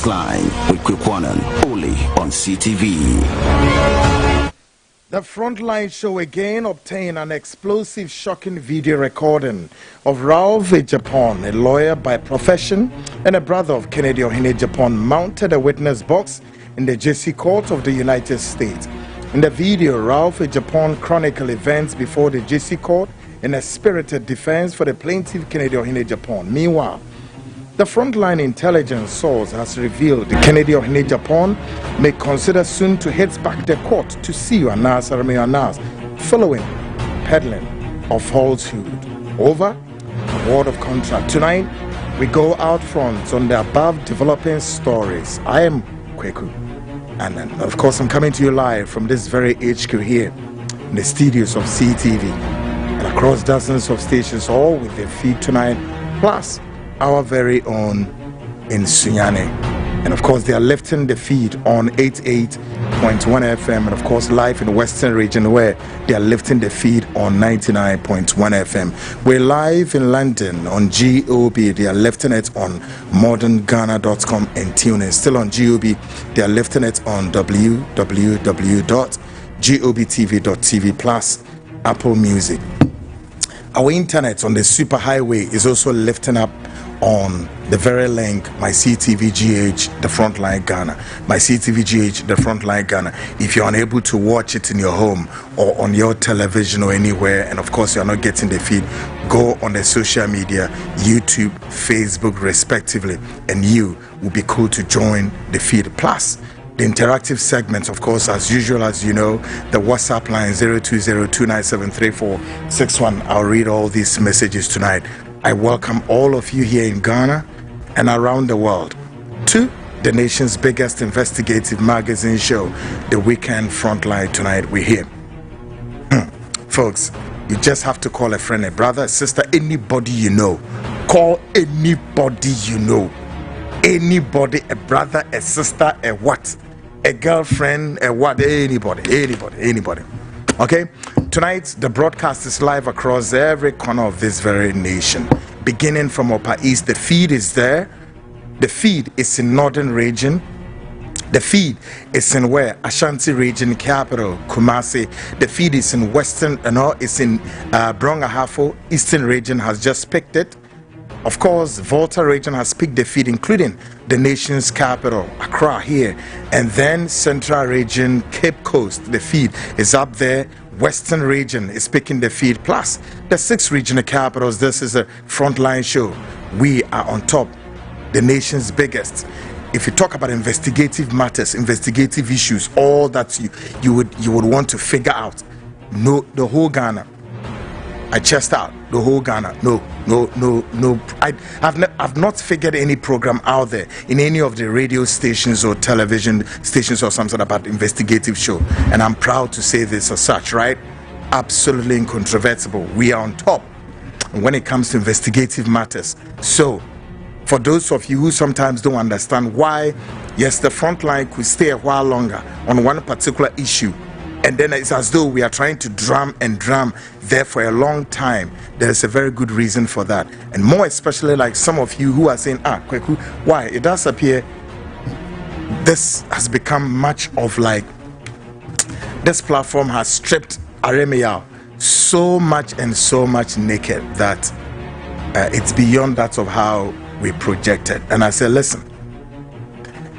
Frontline with Kwekwanan, only on CTV. The Frontline show again obtained an explosive, shocking video recording of Ralph Agyapong, a lawyer by profession and a brother of Kennedy Agyapong, mounted a witness box in the JC Court of the United States. In the video, Ralph Agyapong chronicled events before the JC Court in a spirited defense for the plaintiff Kennedy Agyapong. Meanwhile, the Frontline intelligence source has revealed Kennedy Agyapong may consider soon to head back to court to see Anas Aremeyaw Anas following peddling of falsehood. Over a word of contract. Tonight, we go out front on the above developing stories. I am Kweku, and of course I'm coming to you live from this very HQ here in the studios of CTV and across dozens of stations, all with their feed tonight, plus our very own in Sunyane. And of course they are lifting the feed on 88.1 FM, and of course live in the Western region where they are lifting the feed on 99.1 FM. We're live in London on GOB. They are lifting it on modernghana.com and TuneIn. Still on GOB, they are lifting it on www.gobtv.tv plus Apple Music. Our internet on the superhighway is also lifting up on the very link, my CTVGH, the Frontline Ghana. My CTVGH, the Frontline Ghana. If you're unable to watch it in your home or on your television or anywhere, and of course you're not getting the feed, go on the social media, YouTube, Facebook respectively, and you will be cool to join the feed. Plus the interactive segments, of course, as usual, as you know, the WhatsApp line 020-297-3461. I'll read all these messages tonight. I welcome all of you here in Ghana and around the world to the nation's biggest investigative magazine show, The Weekend Frontline. Tonight we're here. Folks, you just have to call a friend, a brother, a sister, anybody you know. Call anybody you know. Anybody, a brother, a sister, a what? A girlfriend, a what? Anybody. Okay? Tonight, the broadcast is live across every corner of this very nation. Beginning from Upper East, the feed is there. The feed is in Northern region. The feed is in where? Ashanti region, capital, Kumasi. The feed is in Western, it's in Brong-Ahafo. Eastern region has just picked it. Of course, Volta region has picked the feed, including the nation's capital, Accra here. And then Central region, Cape Coast, the feed is up there. Western region is picking the feed, plus the 6 regional capitals. This is a Frontline show. We are on top, the nation's biggest. If you talk about investigative matters, investigative issues, all that you would want to figure out, no, the whole Ghana. I chest out the whole Ghana. No. I've not figured any program out there in any of the radio stations or television stations or something about investigative show. And I'm proud to say this as such, right? Absolutely incontrovertible. We are on top when it comes to investigative matters. So, for those of you who sometimes don't understand why, yes, the Frontline could stay a while longer on one particular issue, and then it's as though we are trying to drum there for a long time. There's a very good reason for that. And more especially like some of you who are saying, Kweku, why? It does appear this has become much of like, this platform has stripped Aremeyaw so much naked that it's beyond that of how we projected. And I said, listen,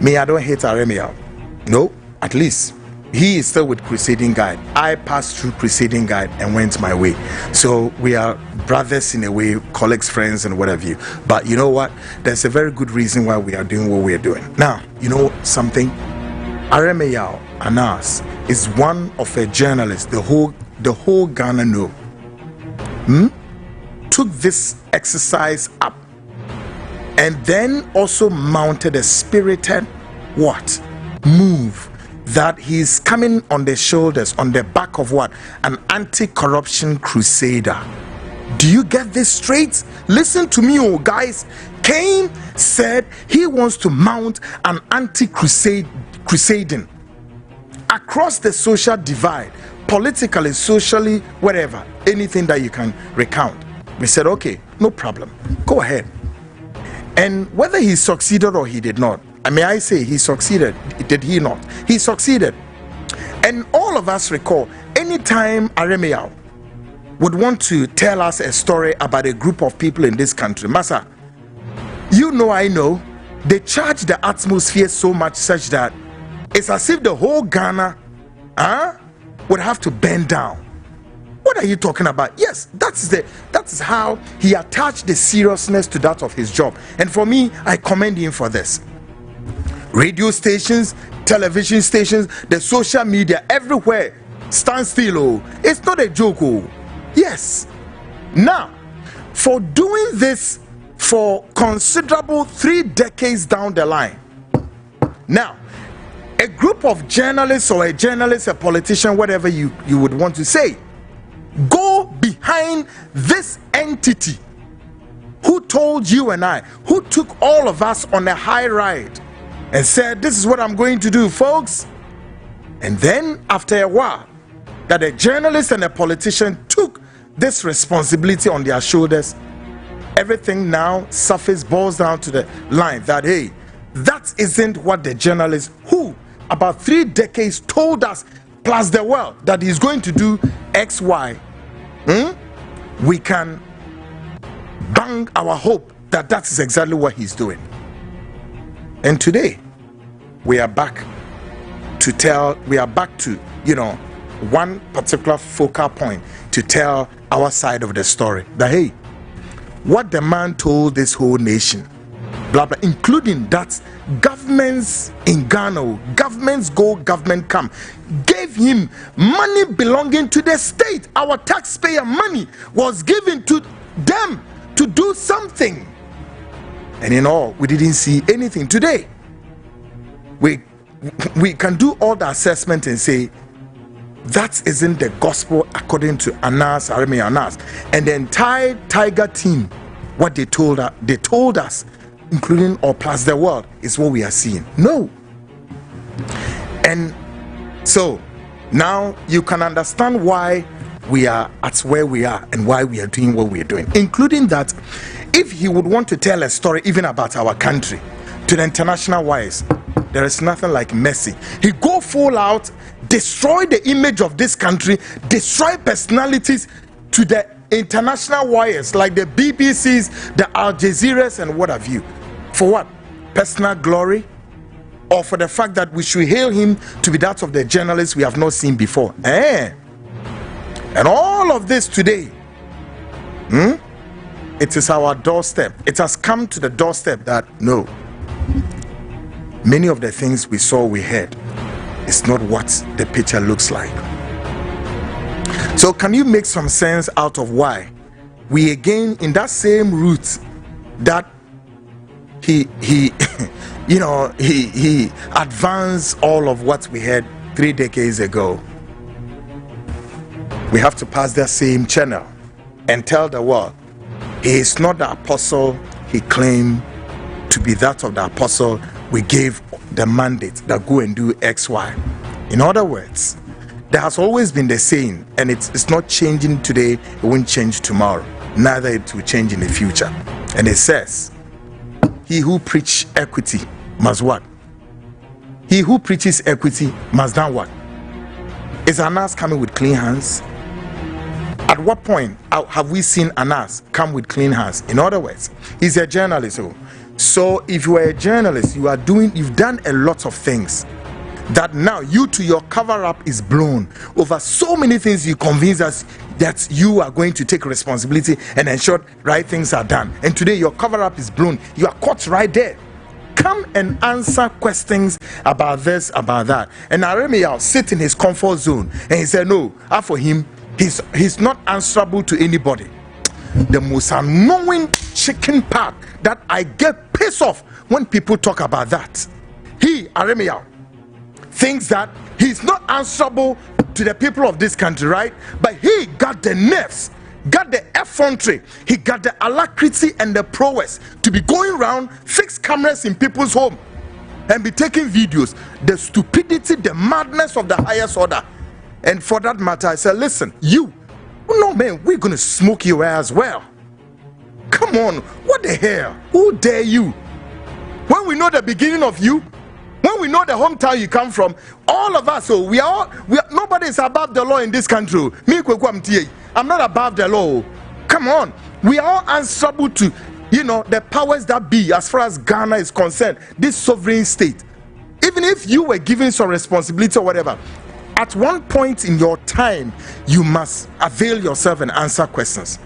me, I don't hate Aremeyaw. No, at least he is still with Crusading Guide. I passed through Crusading Guide and went my way. So we are brothers in a way, colleagues, friends, and whatever you. But you know what? There's a very good reason why we are doing what we are doing. Now, you know something? Aremeyaw Anas is one of a journalist the whole Ghana know. Took this exercise up and then also mounted a spirited what? Move. That he's coming on the shoulders, on the back of what? An anti-corruption crusader. Do you get this straight? Listen to me, oh guys. Cain said he wants to mount an anti-crusading across the social divide, politically, socially, whatever, anything that you can recount. We said, okay, no problem, go ahead. And whether he succeeded or he did not, May I say he succeeded? Did he not? He succeeded. And all of us recall, anytime Aremeyaw would want to tell us a story about a group of people in this country, Massa, you know, I know, they charge the atmosphere so much such that it's as if the whole Ghana would have to bend down. What are you talking about? Yes, that's how he attached the seriousness to that of his job. And for me, I commend him for this. Radio stations, television stations, the social media, everywhere, stand still. Oh, it's not a joke. Oh, yes. Now, for doing this for considerable 3 decades down the line, now, a group of journalists or a journalist, a politician, whatever you would want to say, go behind this entity who told you and I, who took all of us on a high ride and said, this is what I'm going to do, folks. And then after a while, that a journalist and a politician took this responsibility on their shoulders, everything now boils down to the line that, hey, that isn't what the journalist who about 3 decades told us, plus the world, that he's going to do X, Y. We can bang our hope that that is exactly what he's doing. And today, we are back to, you know, one particular focal point to tell our side of the story. That, hey, what the man told this whole nation, blah, blah, including that governments in Ghana, governments go, government come, gave him money belonging to the state. Our taxpayer money was given to them to do something. And in all, we didn't see anything. Today, we can do all the assessment and say, that isn't the gospel according to Anas Aremeyaw Anas. And the entire Tiger team, what they told us, including or plus the world, is what we are seeing. No. And so now you can understand why we are at where we are and why we are doing what we are doing, including that if he would want to tell a story even about our country to the international wise, there is nothing like mercy. He go full out, destroy the image of this country, destroy personalities to the international wires like the BBCs, the Al Jazeeras, and what have you. For what? Personal glory? Or for the fact that we should hail him to be that of the journalists we have not seen before? And all of this today, it is our doorstep. It has come to the doorstep that no, many of the things we saw, we heard, is not what the picture looks like. So can you make some sense out of why we again in that same route that he you know, he advanced all of what we had 3 decades ago, we have to pass that same channel and tell the world he is not the apostle he claimed to be. That of the apostle we gave the mandate that go and do X, Y. In other words, there has always been the saying, and it's not changing today, it won't change tomorrow, neither it will change in the future. And it says, he who preach equity must what? He who preaches equity must done what? Is Anas coming with clean hands? At what point have we seen Anas come with clean hands? In other words, he's a journalist. So if you are a journalist, you've done a lot of things that now your cover-up is blown over so many things. You convince us that you are going to take responsibility and ensure right things are done, and today your cover-up is blown. You are caught right there. Come and answer questions about this, about that. And Aremeyaw sit in his comfort zone and he said no, for him he's not answerable to anybody. The most annoying chicken part that I get pissed off when people talk about that, Aremeyaw thinks that he's not answerable to the people of this country, right? But he got the nerves, got the effrontery, he got the alacrity and the prowess to be going around, fix cameras in people's home and be taking videos. The stupidity, the madness of the highest order. And for that matter, I said, listen, no man, we're gonna smoke you as well. Come on, what the hell? Who dare you? When we know the beginning of you, when we know the hometown you come from, all of us, we are nobody is above the law in this country. Me, I'm not above the law. Come on, we are all answerable to, the powers that be as far as Ghana is concerned, this sovereign state. Even if you were given some responsibility or whatever, at one point in your time, you must avail yourself and answer questions.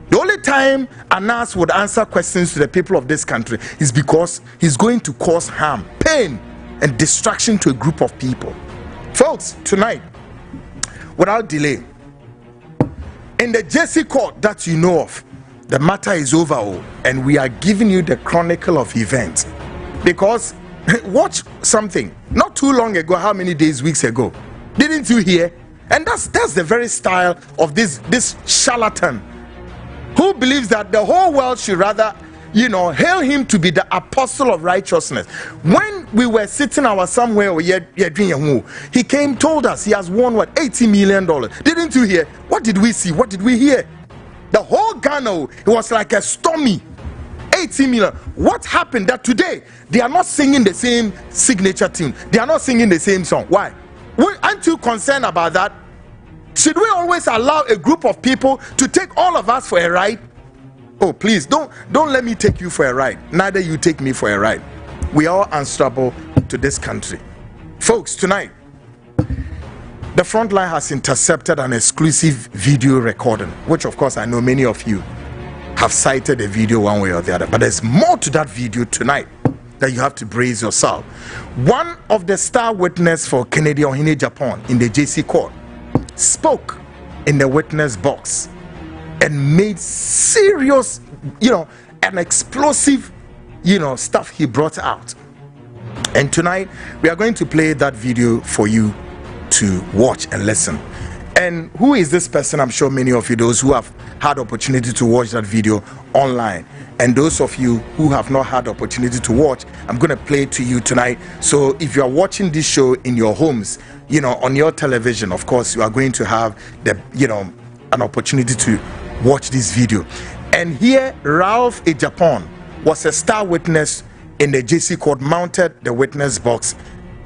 The only time Anas would answer questions to the people of this country is because he's going to cause harm, pain, and destruction to a group of people. Folks, tonight, without delay, in the JC court that you know of, the matter is over, and we are giving you the chronicle of events. Because watch something not too long ago, how many days, weeks ago, didn't you hear? And that's the very style of this charlatan who believes that the whole world should rather hail him to be the apostle of righteousness. When we were sitting somewhere, he came, told us he has won $80 million. Didn't you hear? What did we see? What did we hear? The whole Ghana, it was like a stormy 80 million. What happened that today they are not singing the same signature tune? They are not singing the same song. Why? Aren't you concerned about that? Should we always allow a group of people to take all of us for a ride? Oh, please don't let me take you for a ride. Neither you take me for a ride. We are all answerable to this country. Folks, tonight, the Frontline has intercepted an exclusive video recording, which of course I know many of you have cited the video one way or the other. But there's more to that video tonight that you have to brace yourself. One of the star witness for Kennedy Agyapong in the JC court spoke in the witness box and made serious, and explosive, stuff he brought out. And tonight we are going to play that video for you to watch and listen. And who is this person? I'm sure many of you, those who have had opportunity to watch that video online, and those of you who have not had opportunity to watch, I'm going to play it to you tonight. So if you are watching this show in your homes, on your television, of course you are going to have an opportunity to watch this video. And here Ralph Agyapong was a star witness in the JC court, mounted the witness box,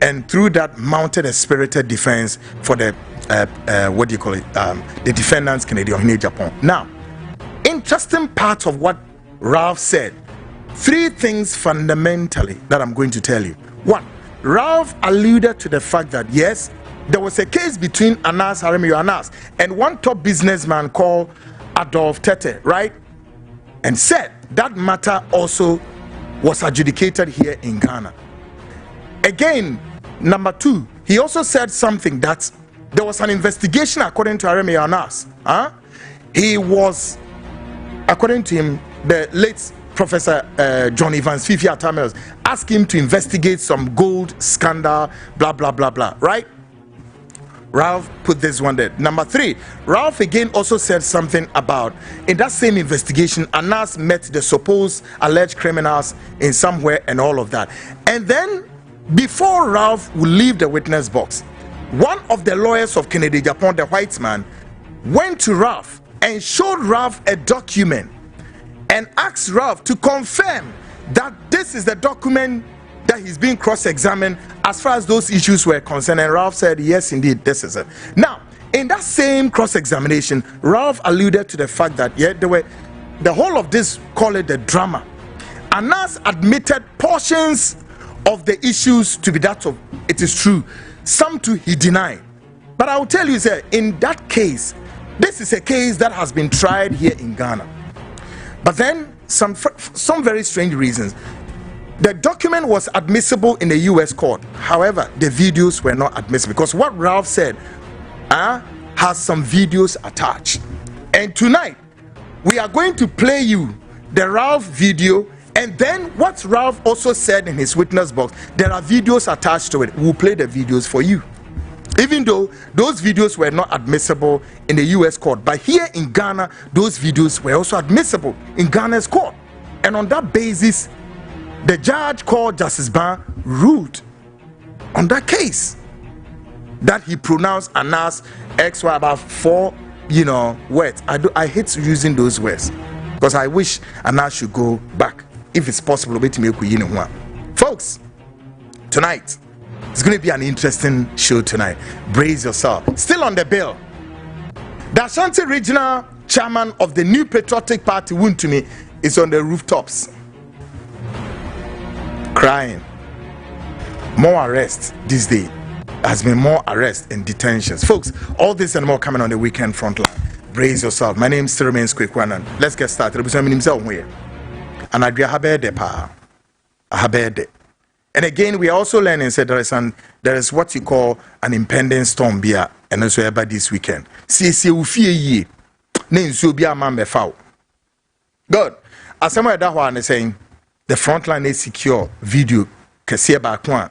and through that mounted a spirited defense for the the defendants, Kennedy Agyapong. Now, interesting part of what Ralph said, three things fundamentally that I'm going to tell you. One, Ralph alluded to the fact that yes, there was a case between Anas Aremeyaw Anas and one top businessman called Adolf Tete, right? And said that matter also was adjudicated here in Ghana. Again, number two, he also said something that there was an investigation according to Aremeyaw Anas. He was, according to him, the late Professor John Evans Fifi Atamels asked him to investigate some gold scandal, blah blah blah blah, right? Ralph put this one there. Number three, Ralph again also said something about, in that same investigation, Anas met the supposed alleged criminals in somewhere and all of that. And then, before Ralph would leave the witness box, one of the lawyers of Kennedy Agyapong, the white man, went to Ralph and showed Ralph a document and asked Ralph to confirm that this is the document that he's being cross-examined as far as those issues were concerned. And Ralph said, yes, indeed, this is it. Now, in that same cross-examination, Ralph alluded to the fact that, there were the whole of this, call it the drama. Anas admitted portions of the issues to be that of, it is true. Some too he denied. But I will tell you, sir, in that case, this is a case that has been tried here in Ghana. But then, some very strange reasons. The document was admissible in the US court. However, the videos were not admissible because what Ralph said has some videos attached. And tonight, we are going to play you the Ralph video, and then what Ralph also said in his witness box. There are videos attached to it. We'll play the videos for you. Even though those videos were not admissible in the US court, but here in Ghana, those videos were also admissible in Ghana's court. And on that basis, the judge called Justice Ban ruled on that case that he pronounced Anas XY about 4 words. I hate using those words because I wish Anas should go back if it's possible. Folks, tonight it's going to be an interesting show tonight. Brace yourself. Still on the bill, the Ashanti Regional Chairman of the New Patriotic Party, Wontumi, is on the rooftops crying. More arrests this day. Has been more arrests and detentions. Folks, all this and more coming on the weekend Frontline. Brace yourself. My name still remains Kwekwanan. Let's get started. And I and again, we are also learning that there is what you call an impending storm here, and also about this weekend. See, God, as someone that one is saying, the Frontline is secure video. Kasi back one,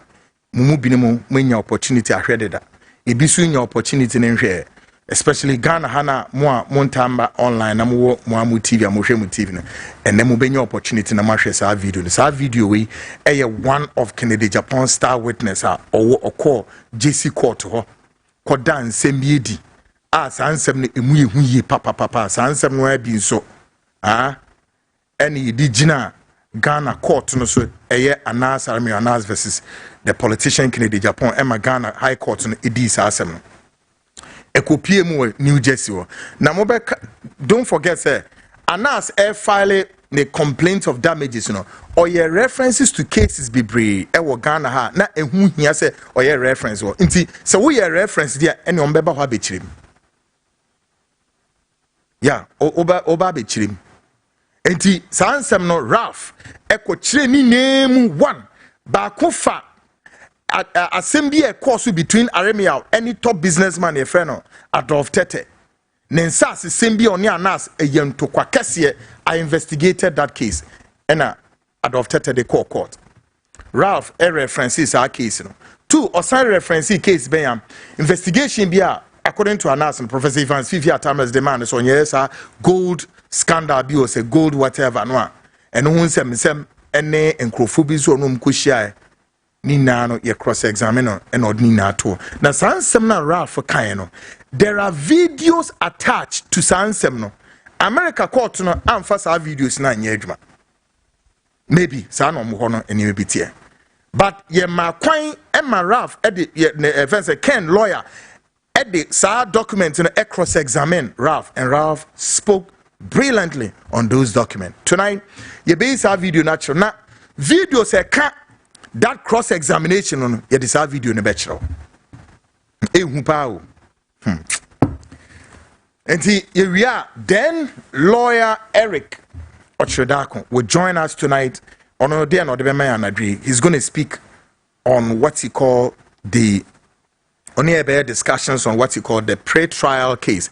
mumu binimu when your opportunity ahead that. It be soon your opportunity in here. Especially Ghana Hana Moa Montamba online na mo TV amohwe TV and then mo be your opportunity na mahwe sa video. Sa video we one of Kennedy Japan star witness or call JC court ho koda nsem bi edi sa nsem no emu yehu yi papa sa nsem no bi so any di gina Ghana court no so Anas Aremeyaw Anas versus the politician Kennedy Japan Emma Ghana High Court no edi sa asem no ekopie mu New Jersey. Now don't forget say Anas file the complaint of damages or your references to cases bebree wo Ghana ha na ehu hia say or your reference nti so we your reference there any on beba ho abechirim oba bechirim nti sansem no Ralph ekochire ni name one ba kofa assembly a course between Aremeyaw any top businessman a friend Adolf Tete Nensas assembly on Anas a young to kwakese. I investigated that case and Adolf Tete the court Ralph references our case two or sign reference case bayam investigation bia according to Anas and Professor Evans Fifi Thomas demand so yes gold scandal bi o say gold whatever no and who sem ene encrophobia so no mkohia ni no ye cross examine and ordinary to na sansem na Ralph kan there are videos attached to sansem no America court no amfa sa videos na nya adwuma maybe sa no mo ho no eni bitie but ye ma kwan e ma Ralph e de Ken lawyer e de sa document no cross examine Ralph and Ralph spoke brilliantly on those documents. Tonight ye base our video natural na video say that cross examination on ye this video in the bachelor and we are then lawyer Eric Ochredako will join us tonight on a day and the he's going to speak on what he call the discussions on what he called the pre-trial case.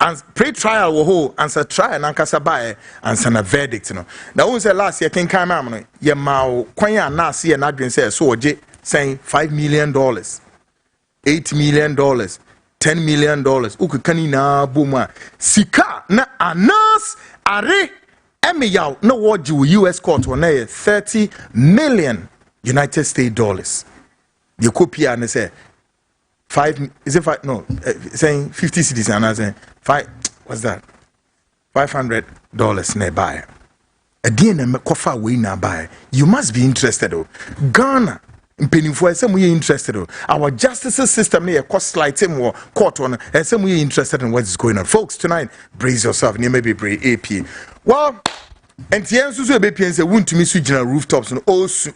And pre-trial wo ho answer trial na nkasa bae answer na verdict no na won say last year ken kan mam no ye mawo kwan ya na ase ye na adwen say so oje saying $5 million $8 million $10 million ukukani na boma sika na Anas Aremeyaw no woji US court won na $30 million United States dollars you copy and say 5 is it 5 no saying 50 cedis and I saying 5 what's that $500 nearby again and kofa we na buy you must be interested Ghana mpenifo some we interested our justice system near cost slight more court on and some we interested in what is going on folks tonight brace yourself near maybe brave AP well and the answer to a baby and say won't to miss you rooftops and osu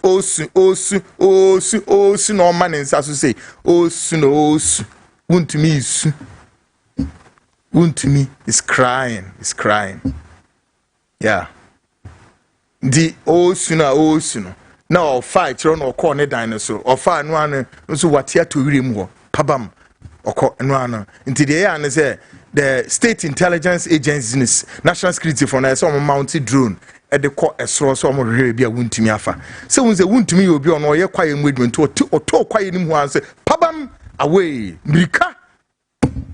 no man and say osu won't to miss is crying yeah the osu now fight run or call a dinosaur or far no so what here to read more pabam or no into the air and say the state intelligence agencies national security for na some mounted drone at the court as so some really be a wound to me afa so when the wound to me will be on or ye quiet movement to talk quiet him one say pabam away mrika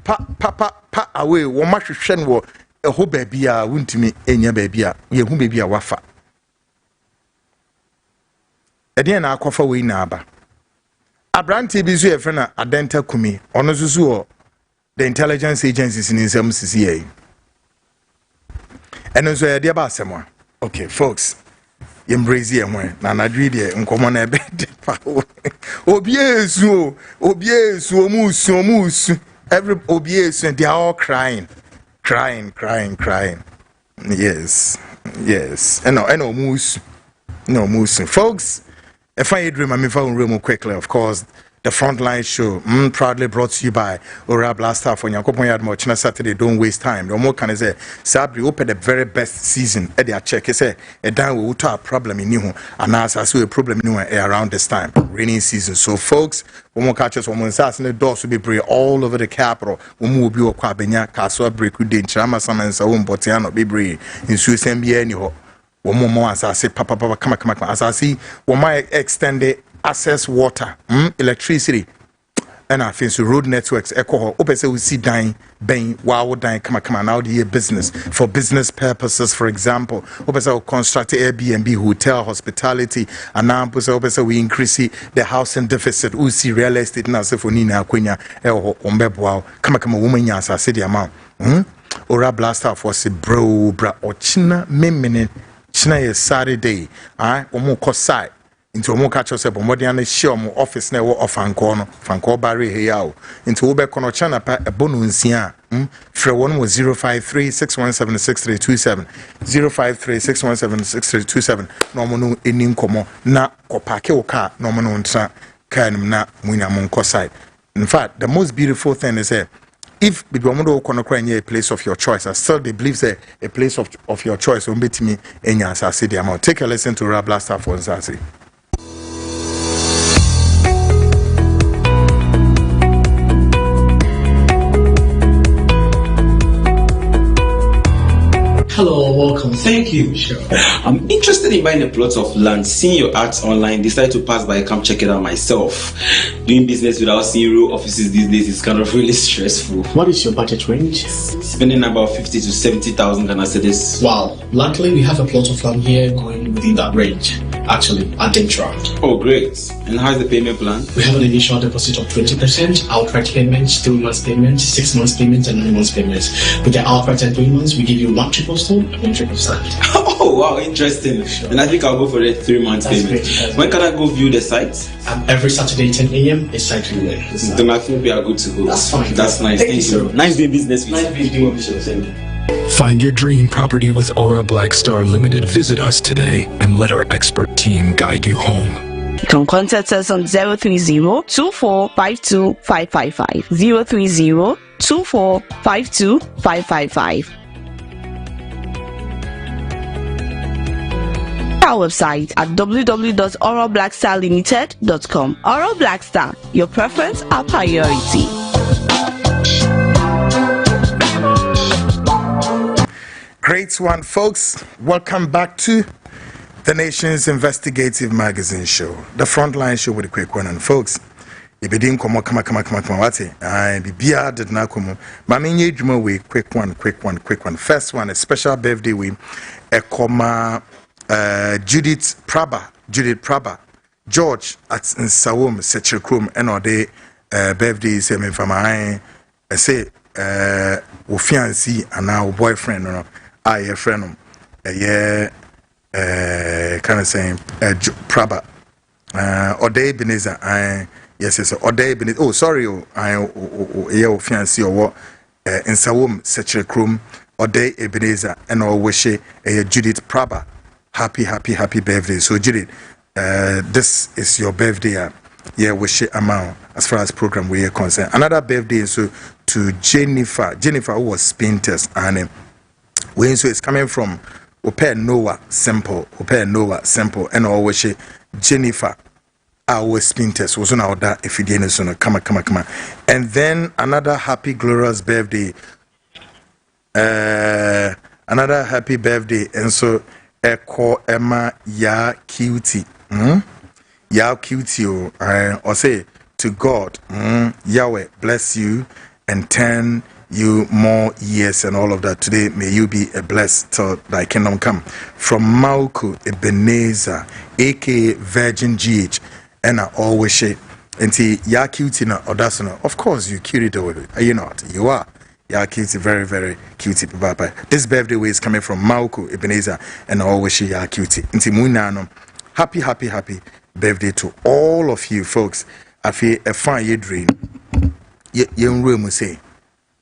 pa away wo ma hwehwe wo a ho baby a wound to me enya baby a ye hu baby a wafa eden na akwafa we na aba abrante bi so ye frɛ na adenta kumi ono susu the intelligence agencies in some CCA. And so, dear Basemwa. Okay, folks, embrace ye when na na dwi de nkomo na ebe de pa obi esu omusu every obi esu they are all crying. Yes and omusu no musu folks. If I dream, I'm in quickly, of course. The Frontline show, proudly brought to you by Ora Blaster for Yakopon Yadmo Saturday. Don't waste time. No more can I say, Sabri open the very best season. Eddie check, say, a down will a problem in you, and as I see a problem in around this time, rainy season. So, folks, one more catches, one more sass, and the doors will be brave all over the capital. One will be a Quabenia, Castle, Break, Chama, Summons, a woman, Botiano, be brave in Swiss MBA, anyhow. One more as I say, Papa, come, as I see, one might extend the access water, electricity, and I think so road networks, echo, open say we see dying, bang, wow, dying, come, now the business for business purposes, for example, open say construct Airbnb, hotel, hospitality, and now open say we increase the housing deficit, we see real estate now, say for Nina, Quenya, Ombebo, come, woman, yes, I say the amount, Ora Blaster for say, bra, or China, minute. China is Saturday, omo kosai into omo catch yourself omodian share omo office na wo ofanko no fanko bare heya o into wo be kono chana pa ebonu nsia frɛ wɔn mo 0536176327 0536176327 na omo no eni nkomo na kopake wo car na omo no ntra car nim na munya mo nkosai. In fact, the most beautiful thing is if a place of your choice, I still believe that a place of your choice will be to me in your city amount. Take a listen to Rabla Star for Zazi. Hello, welcome. Thank you. Sure. I'm interested in buying a plot of land. Seeing your ads online, decided to pass by, come check it out myself. Doing business without seeing real offices these days is kind of really stressful. What is your budget range? Spending about 50 to 70,000 Ghana cedis. Wow. Luckily, we have a plot of land here going within that range. Actually, at Dentrand. Oh, great. And how's the payment plan? We have an initial deposit of 20%, outright payments, 3 months payment, 6 months payment, and 9 months payments. With the outright and 3 months, we give you 1 triple stone and 1 triple sand. Oh, wow, interesting. Sure. And I think I'll go for the 3 months payment. When can I go view the site? Every Saturday, 10 a.m. is site viewing. Then I think we are good to go. That's fine. That's nice. Thank you, sir. Nice doing business with you. Find your dream property with Aura Blackstar Limited. Visit us today and let our expert team guide you home. You can contact us on 030-2452-555. 030-2452-555. Our website at www.aurablackstarlimited.com. Aura Blackstar, your preference, our priority. Great one, folks. Welcome back to the nation's investigative magazine show, the Frontline show with a quick one. And folks, if you didn't come, what I be did not come. Mammy, we quick one. First one, a special birthday we a comma Judith Praba, George at Sawum, Setchikrum, and all day birthday is a from my say, fiancé and now boyfriend, or a friend, kind of saying, Praba, or day Beneza, yes, or day Beneza, oh, sorry, fiancé or what, in Sawum, Setchikrum, or day Ebenezer, and all wish a Judith Praba. Happy birthday. So Judith, this is your birthday. Yeah, wish it amount as far as program we are concerned. Another birthday is to Jennifer, who was painters, and when so it's coming from Noah Simple, and always Jennifer, our painters was on our that if you didn't so come on. And then another happy glorious birthday, another happy birthday, and so Echo Emma ya cutie, ya cutie, or say to God, Yahweh bless you and 10 you more years and all of that. Today may you be a blessed till thy kingdom come. From Malco Ebenezer, aka Virgin GH, and I always say, and see ya cutie na odasana. Of course you cute it, are you not? You are. Yeah, cutie, very, very cutie, papa. This birthday is coming from Mauko Ebenezer, and I always she yeah cutie. Inti munano. Happy birthday to all of you folks. I feel a fine year dream. Young room will say,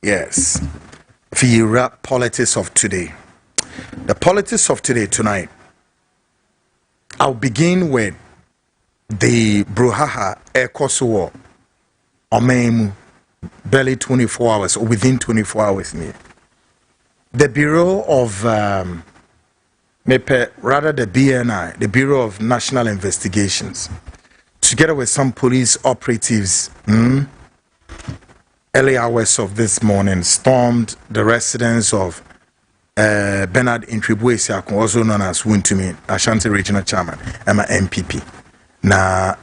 yes. For rap politics of today. The politics of today tonight. I'll begin with the brouhaha Ekoso Omemu barely 24 hours or within 24 hours near. The Bureau of the BNI, the Bureau of National Investigations, together with some police operatives, early hours of this morning, stormed the residence of Bernard Intribuesi, also known as Wuntumi, Ashanti Regional Chairman, Emma MPP. Now,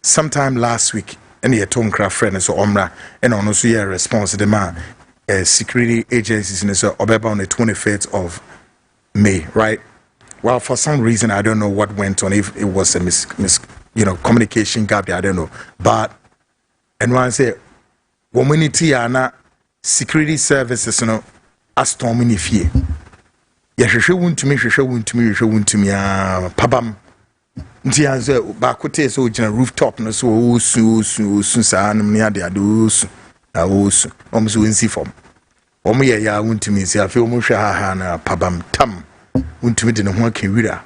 sometime last week, any Tonkra friend so Omra, and also a response to the man, security agencies in the Obeba on the 25th of May, right? Well, for some reason, I don't know what went on. If it was a communication gap, I don't know. But and when I say, community and security services, as storming if ye, won't to me, pabam. Ntianze bakote so gina rooftop no so osu saa no ne ade osu na osu omso nsi fom omoye ya wuntumi si afi omohwe ha na pabam tam wuntumi de ne ho akewira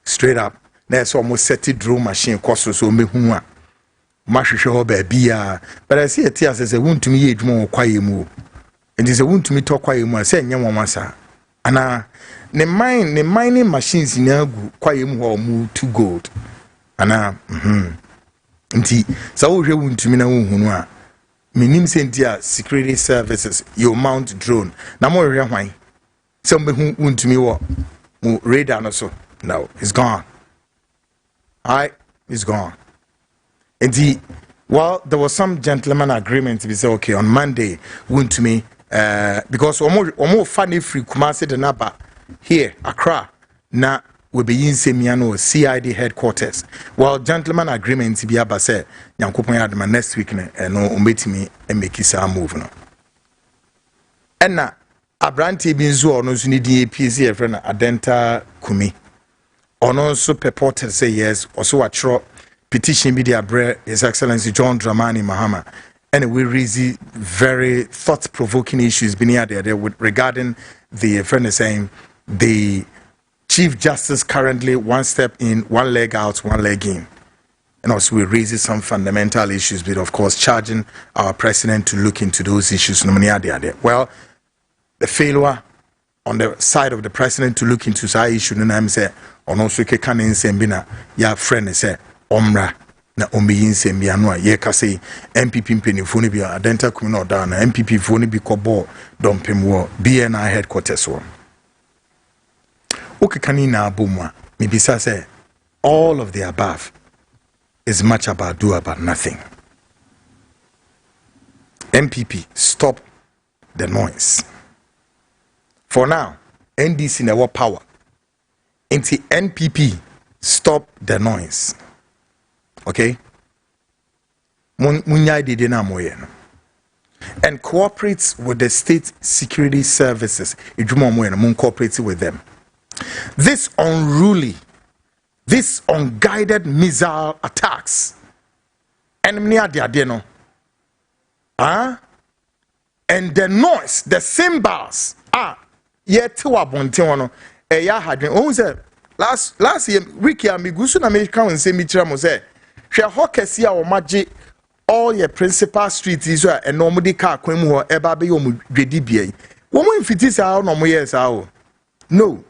straight up na so omo set drone machine koso so mehu a mahwehwe ho ba bia but I see it as wuntumi ye edwuma kwaye mu and is wuntumi to kwaye mu say nya nwomasa ana the mining machines in Agu kwayem ho move to gold ana nti sa wo hwe wuntumi na wo hunu a menim sentia security services you mount drone na mo hwe hwan so me wuntumi wo radar no so no it's gone it's gone nti well there was some gentleman agreement to be say okay on Monday wuntumi because omo funny free Kumasi the naba here Accra na we be in semiano CID headquarters well gentleman agreement be aba say nyankopon adama next week no umbetimi make sa move no enna abranti bi nzo ono nso ni di APC e friend Adenta Kumi ono nso purported say yes also atro petition bi dia bre His Excellency John Dramani Mahama and we raise very thought-provoking issues being there regarding the friend is saying the Chief Justice currently one step in, one leg out, one leg in. And also we raise some fundamental issues, but of course charging our president to look into those issues. Well, the failure on the side of the president to look into that issue, and I'm saying, on also can in ya friend say Omra. Na ombeyin sembi anu a ye ka say MPP mpenifo ni bi Adenta Kumi na oda na MPP fo ni bi kobo dompem wo BNI headquarters wo okekani na abomwa me bisa say all of the above is much about nothing. MPP stop the noise for now. NDC never power into NPP stop the noise. Okay, and cooperates with the state security services. Cooperates with them. This unruly, this unguided missile attacks, and the noise, the cymbals yet to abontiano. Last year, Ricky Amigusu na me kan say mitra mo say hwe hokesi a o magye all your principal street is a no mo de car kwan mu ho eba be yo mo dwedi bia wo mo mfiti sa no mo yes a no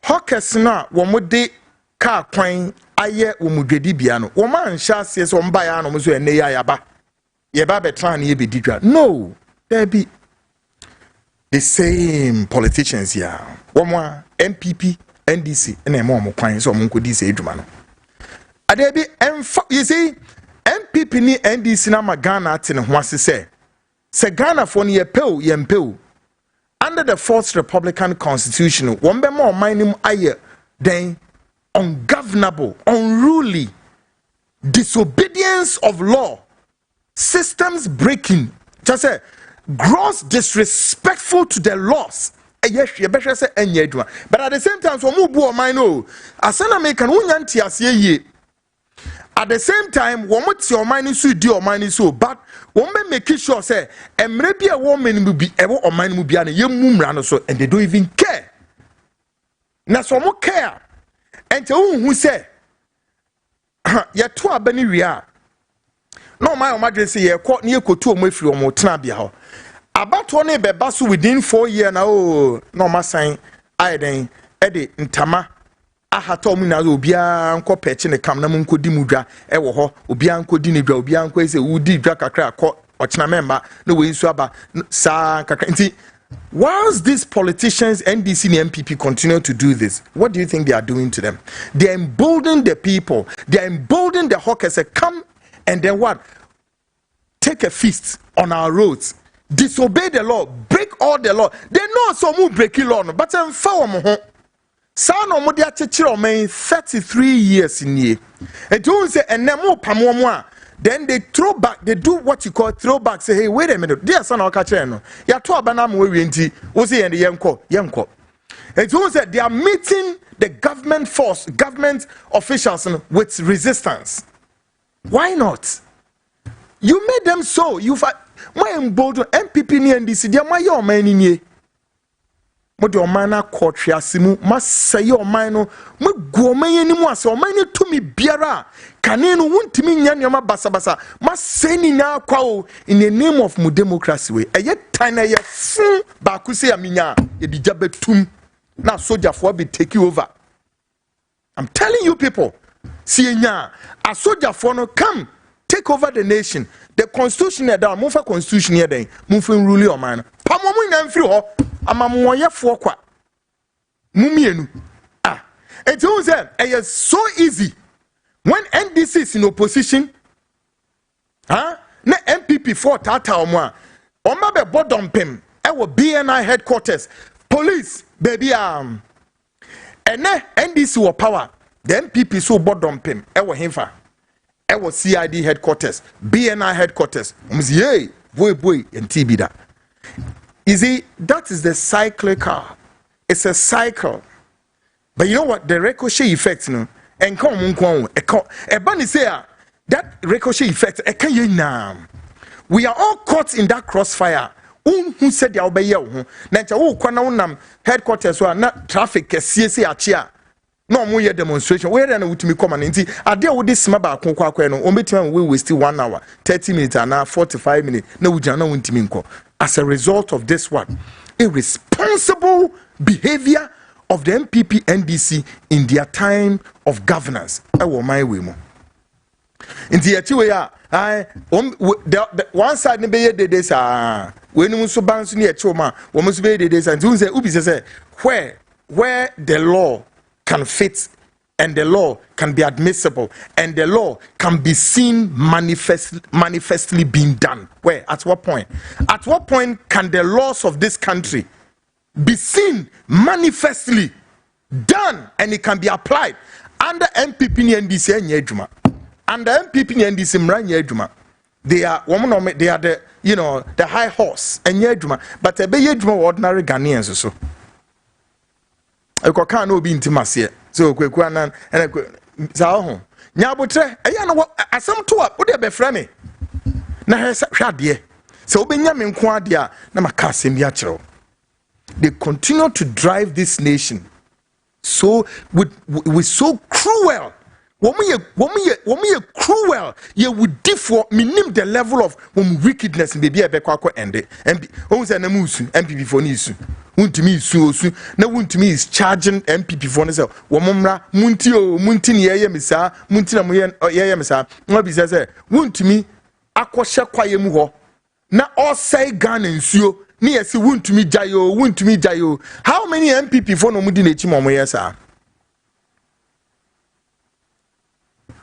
hokesi na wo mo de car kwan aye wo mo dwedi bia no wo ma nhya ase so mba ya no mo so ene ya yaba ye ba betran na ye be didwa no there be the same politicians here wo MPP NDC and mo kwan so mo nkodi se edwuma no adebi you see MPP ni NDC na magana ate ne ho ase se Ghana for ne yempeu under the Fourth Republican Constitution won be more minim aye then ungovernable, unruly, disobedience of law, systems breaking. Just say gross disrespectful to the laws. Yes, you better say any. But at the same time, so move on my no. Asana make an unyanti as ye. At the same time, one what's your mind is do your mind is so, but one may make sure say, and maybe a woman will be ever or mine will be a young woman so, and they don't even care. Now, so more care. And to who say, ya to a benny ria. No, my imagine say, a court near Kotu Murphy or Motanabia. About one a basu within 4 years now, no, my sign, I then, Eddie, Ntama. Aha to mu na obia anko peche ne kam na mu nkodi mudwa e wo ho obia anko di ne dwa obia anko ese udi dwa kakra akọ ochina memba na we nsu aba sa kakra nti whilst these politicians NDC and MPP continue to do this, what do you think they are doing to them? They are emboldening the people, they are emboldening the hawkers to come and then what, take a feast on our roads, disobey the law, break all the law. They know some who break law but em fa mo Son of Modia Chichiro may 33 years in ye. And don't say and nemo pamoa. Then they throw back, they do what you call throwback. Say, hey, wait a minute, dear son of Kacheno. Ya to banam we was and the yanko. And don't say they are meeting the government force, government officials with resistance. Why not? You made them so. You my emboldened MPP ni NDC, they are my your man in ye. Mode o man na court asimu masay o man no me go man animu ase o man to me biara kane no wuntimi nya nyoma basabasa masay ni na kwa o in the name of mu democracy we eye tan eye fun ba ku se aminya e di jabetum na soldier for be take you over. I'm telling you people, see nya a soldier for no come take over the nation. The constitution here down, move constitution here then, move rule your man. Pamomu na mfiri ho, amamoyefo kwa. Mumienu. It was it's so easy. When NDC is in opposition, na MPP for tata omwa. Oma be bodom pem. Ewo BNI headquarters. Police, baby ene NDC wo power. The MPP so bodom pem. Ewo himfa. Ewo CID headquarters, BNI headquarters. Yay, boy, and TB. You see, that is the cyclical. It's a cycle. But you know what? The ricochet effect, no? And come on, a bunny say that ricochet effect, we are all caught in that crossfire. Who said the obey you? Nature, oh, headquarters were not traffic, CSA achia. No more demonstration. Where then would me come and see? I deal with this smaba no. Only we waste 1 hour, 30 minutes, and now 45 minutes. No, we don't want to. As a result of this one, irresponsible behavior of the MPP NDC in their time of governance. I will my way more. In the two one side ne be de this when you so bounce near choma, we must be the days and do say ubi say where the law can fit and the law can be admissible and the law can be seen manifestly being done. Where? At what point? At what point can the laws of this country be seen manifestly done and it can be applied under MPP and NDC and Yejuma? Under MPP and NDC Mran they are the the high horse and Yejuma, but a be Yejuma ordinary Ghanaians so. I can't no be intimacy. So quick one and Zaho. Nyabotre, I know what I some to up, would they be friendly? Na has shadie. So Benjamin Quadia, Namakasim Yachro. They continue to drive this nation so with so cruel. Woman cruel, ye would differ minim the level of wickedness in baby a bequaco and owns an amusu, MPP for Nisu. Wuntimi so na wuntimi is charging MPP for nse womomra munti ye misa munti na ye misa no bi say wuntimi akwhye kwaye mu ho na osai Ghana nsuo na yesi wuntimi jayo. How many MPP for no mudi na chi momo yesa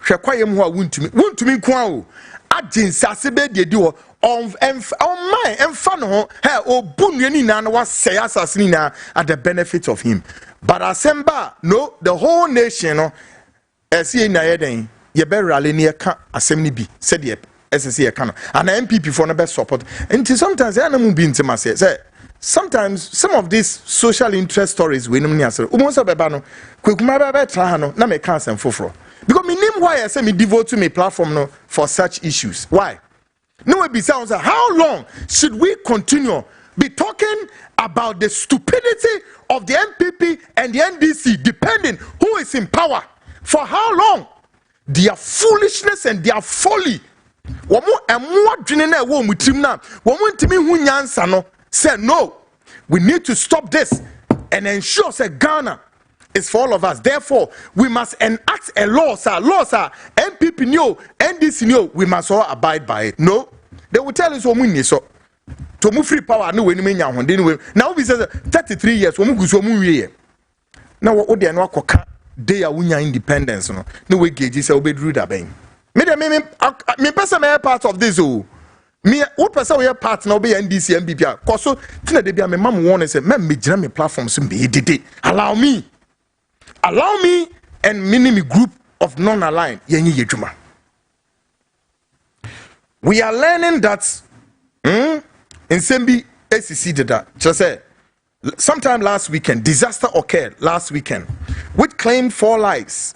hwe kwaye mu ho wuntimi kwa o agency ase be de ho on my enfano hey obunuani na was say assassin at the benefit of him. But asemba no the whole nation no see na yeden ye be rally near ka asem ni bi said ye SSC account and MPP for no best support. And sometimes I am being to myself say sometimes some of these social interest stories we know say almost abebano kwekuma bebe tra no na me can sem foforo because me name why I say me devote to me platform no for such issues. Why? No way be sounds how long should we continue be talking about the stupidity of the MPP and the NDC depending who is in power? For how long? Their foolishness and their folly. Say no, we need to stop this and ensure that Ghana is for all of us. Therefore, we must enact a law, sir. Law, sir. MPP no, NDC no, we must all abide by it. No, they will tell us we so to move free power. No, we now we say 33 years. We move now what they are not they are winning independence. No way gauges will be rude. Me person me part of this. Me what person we are part now be NDC MPP. Cause so tina de be me mama want say me jira me platform so be dede. Allow me and mini group of non-aligned yenyi yedwuma. We are learning that in Sembi ACC did that. Just say sometime last weekend, disaster occurred last weekend, which claimed 4 lives,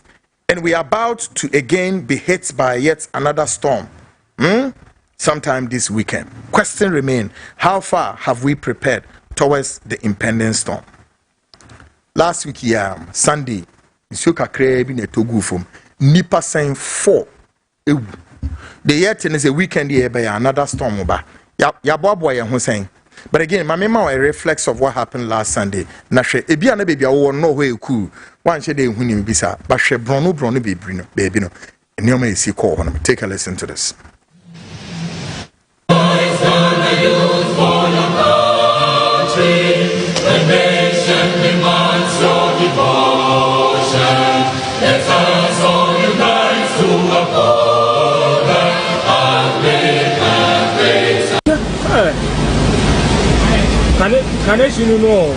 and we are about to again be hit by yet another storm. Sometime this weekend. Question remain: how far have we prepared towards the impending storm? Last week, Sunday, Mr. Kakre bin etogu from nipa saying 4. The yet is a weekend here by another storm. Ya boy and saying. But again, my memory a reflex of what happened last Sunday. Nashe ebia na baby awo no way cool. One shade hunim bisa, but she brono baby no. Nyoma isi call honum. Take a listen to this. Can I see you know?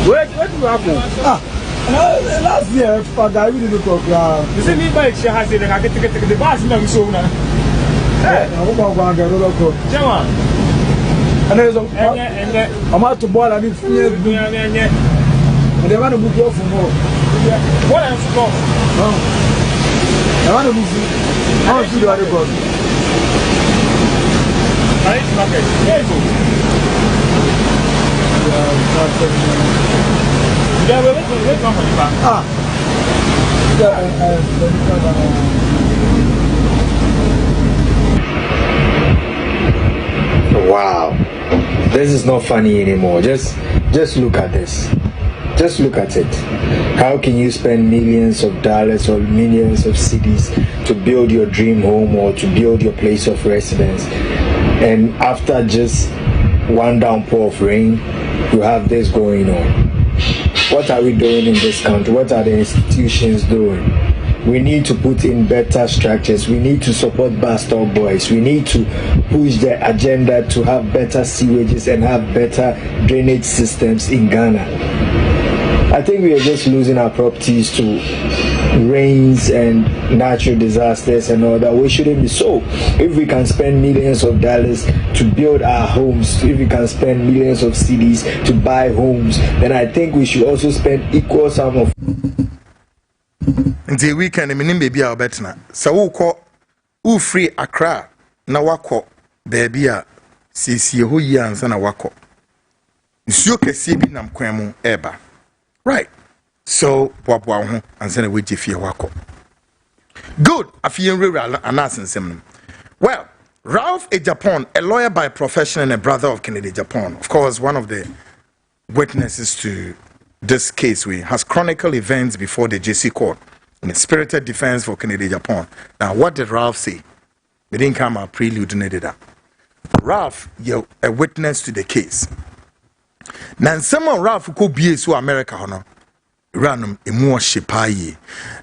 Wait, what happened? Last year, Father, I didn't program. You see me by she has I get the bus now so now. Hey, I'm going to go. Jama. And there's I'm out to boil and it's near me. And they want to move off for more. What else go? I want to move. I want to see the other God. I need to market. Yeah, we're come back. Wow, this is not funny anymore. Just look at this. Just look at it. How can you spend millions of dollars or millions of cedis to build your dream home or to build your place of residence, and after just one downpour of rain, you have this going on? What are we doing in this country? What are the institutions doing? We need to put in better structures. We need to support Bastard Boys. We need to push the agenda to have better sewages and have better drainage systems in Ghana. I think we are just losing our properties to rains and natural disasters and all that. We shouldn't be so. If we can spend millions of dollars to build our homes, if we can spend millions of cedis to buy homes, then I think we should also spend equal sum of. The weekend, minim baby a obetna. Sa wo ko u free Accra na wako baby a sisi ho yi ansa na wako. Nsuo kese bi nam kwan mu eba. Right. So boabwa ho ansa na we jefie wako. Good. Afien real Anas nsem. Well, Ralph Agyapong, a lawyer by profession and a brother of Kennedy Agyapong, of course, one of the witnesses to this case, has chronicled events before the JC court in a spirited defense for Kennedy Agyapong. Now, what did Ralph say? They didn't come out prelude that. Ralph, you're a witness to the case. Now, some of Ralph could be so America, hono. Random emu shipaye.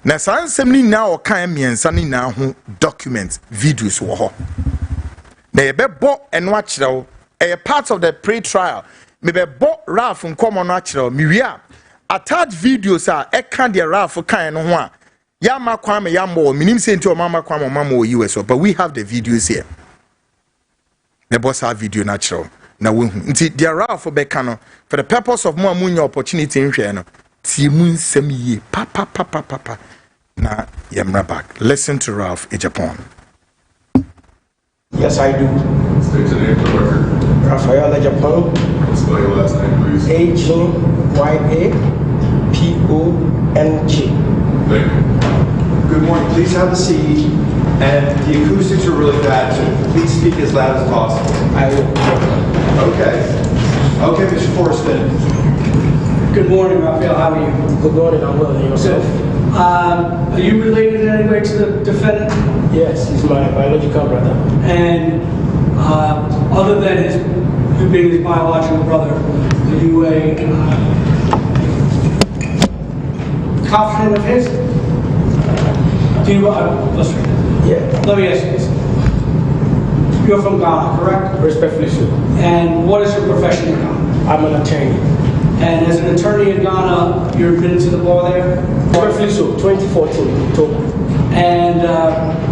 Na sansem ni na o kan miensa ni na ho documents videos wo ho. Na ye be bo eno a kire a part of the pre-trial. Me be bo Ralph nkomo no a kire mi wi a attach videos eka the Ralph kind no ho Yama Kwame Yamo, minim say to Mama Kwame Mama US, but we have the videos here. The boss have video natural. Now we there are for Becano for the purpose of more money opportunity in China. Timun Semi papa. Na Yamra back. Listen to Ralph Agyapong. Yes, I do. State your name for the record. Raphael Agyapong. Spell your last name, please. Agyapong. Thank you. Good morning. Please have a seat. And the acoustics are really bad, so please speak as loud as possible. I will. Okay. Okay, Mr. Forston. Good morning, Raphael. How are you? Good morning. I'm well. And yourself? Are you related in any way to the defendant? Yes, he's my biological brother. And other than you being his biological brother, are you a confidant of his? Do you, listen. Yeah. Let me ask you this. You're from Ghana, correct? Respectfully, sir. And what is your profession in Ghana? I'm an attorney. And as an attorney in Ghana, you're admitted to the bar there? Respectfully, so 2014, October. And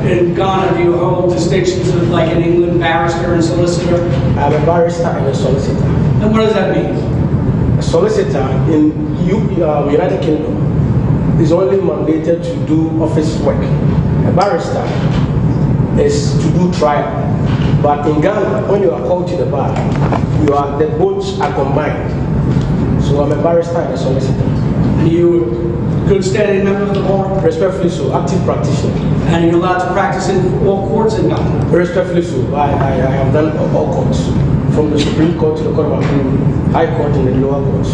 in Ghana, do you hold distinctions of, like in England, barrister and solicitor? I'm a barrister and a solicitor. And what does that mean? A solicitor in United Kingdom is only mandated to do office work. A barrister is to do trial. But in Ghana, when you are called to the bar, the both are combined. So I'm a barrister and a solicitor. And you good standing member of the bar? Respectfully so, active practitioner. And you're allowed to practice in all courts in Ghana? Respectfully so, I have done all courts. From the Supreme Court to the Court of Appeal, High Court and the lower courts.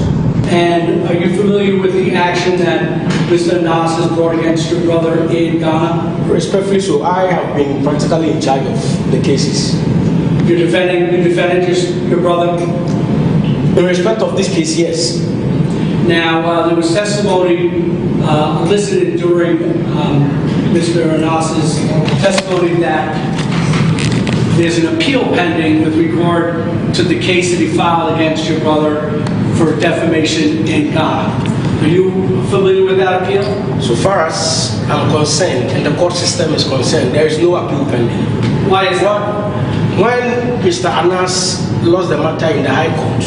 And are you familiar with the action that Mr. Anas has brought against your brother in Ghana? Respectfully so, I have been practically in charge of the cases. You defended your brother? In respect of this case, yes. Now, there was testimony elicited during Mr. Anas's testimony that there's an appeal pending with regard to the case that he filed against your brother for defamation in Ghana. Are you familiar with that appeal? So far as I'm concerned, and the court system is concerned, there is no appeal pending. Why is that? When Mr. Anas lost the matter in the High Court,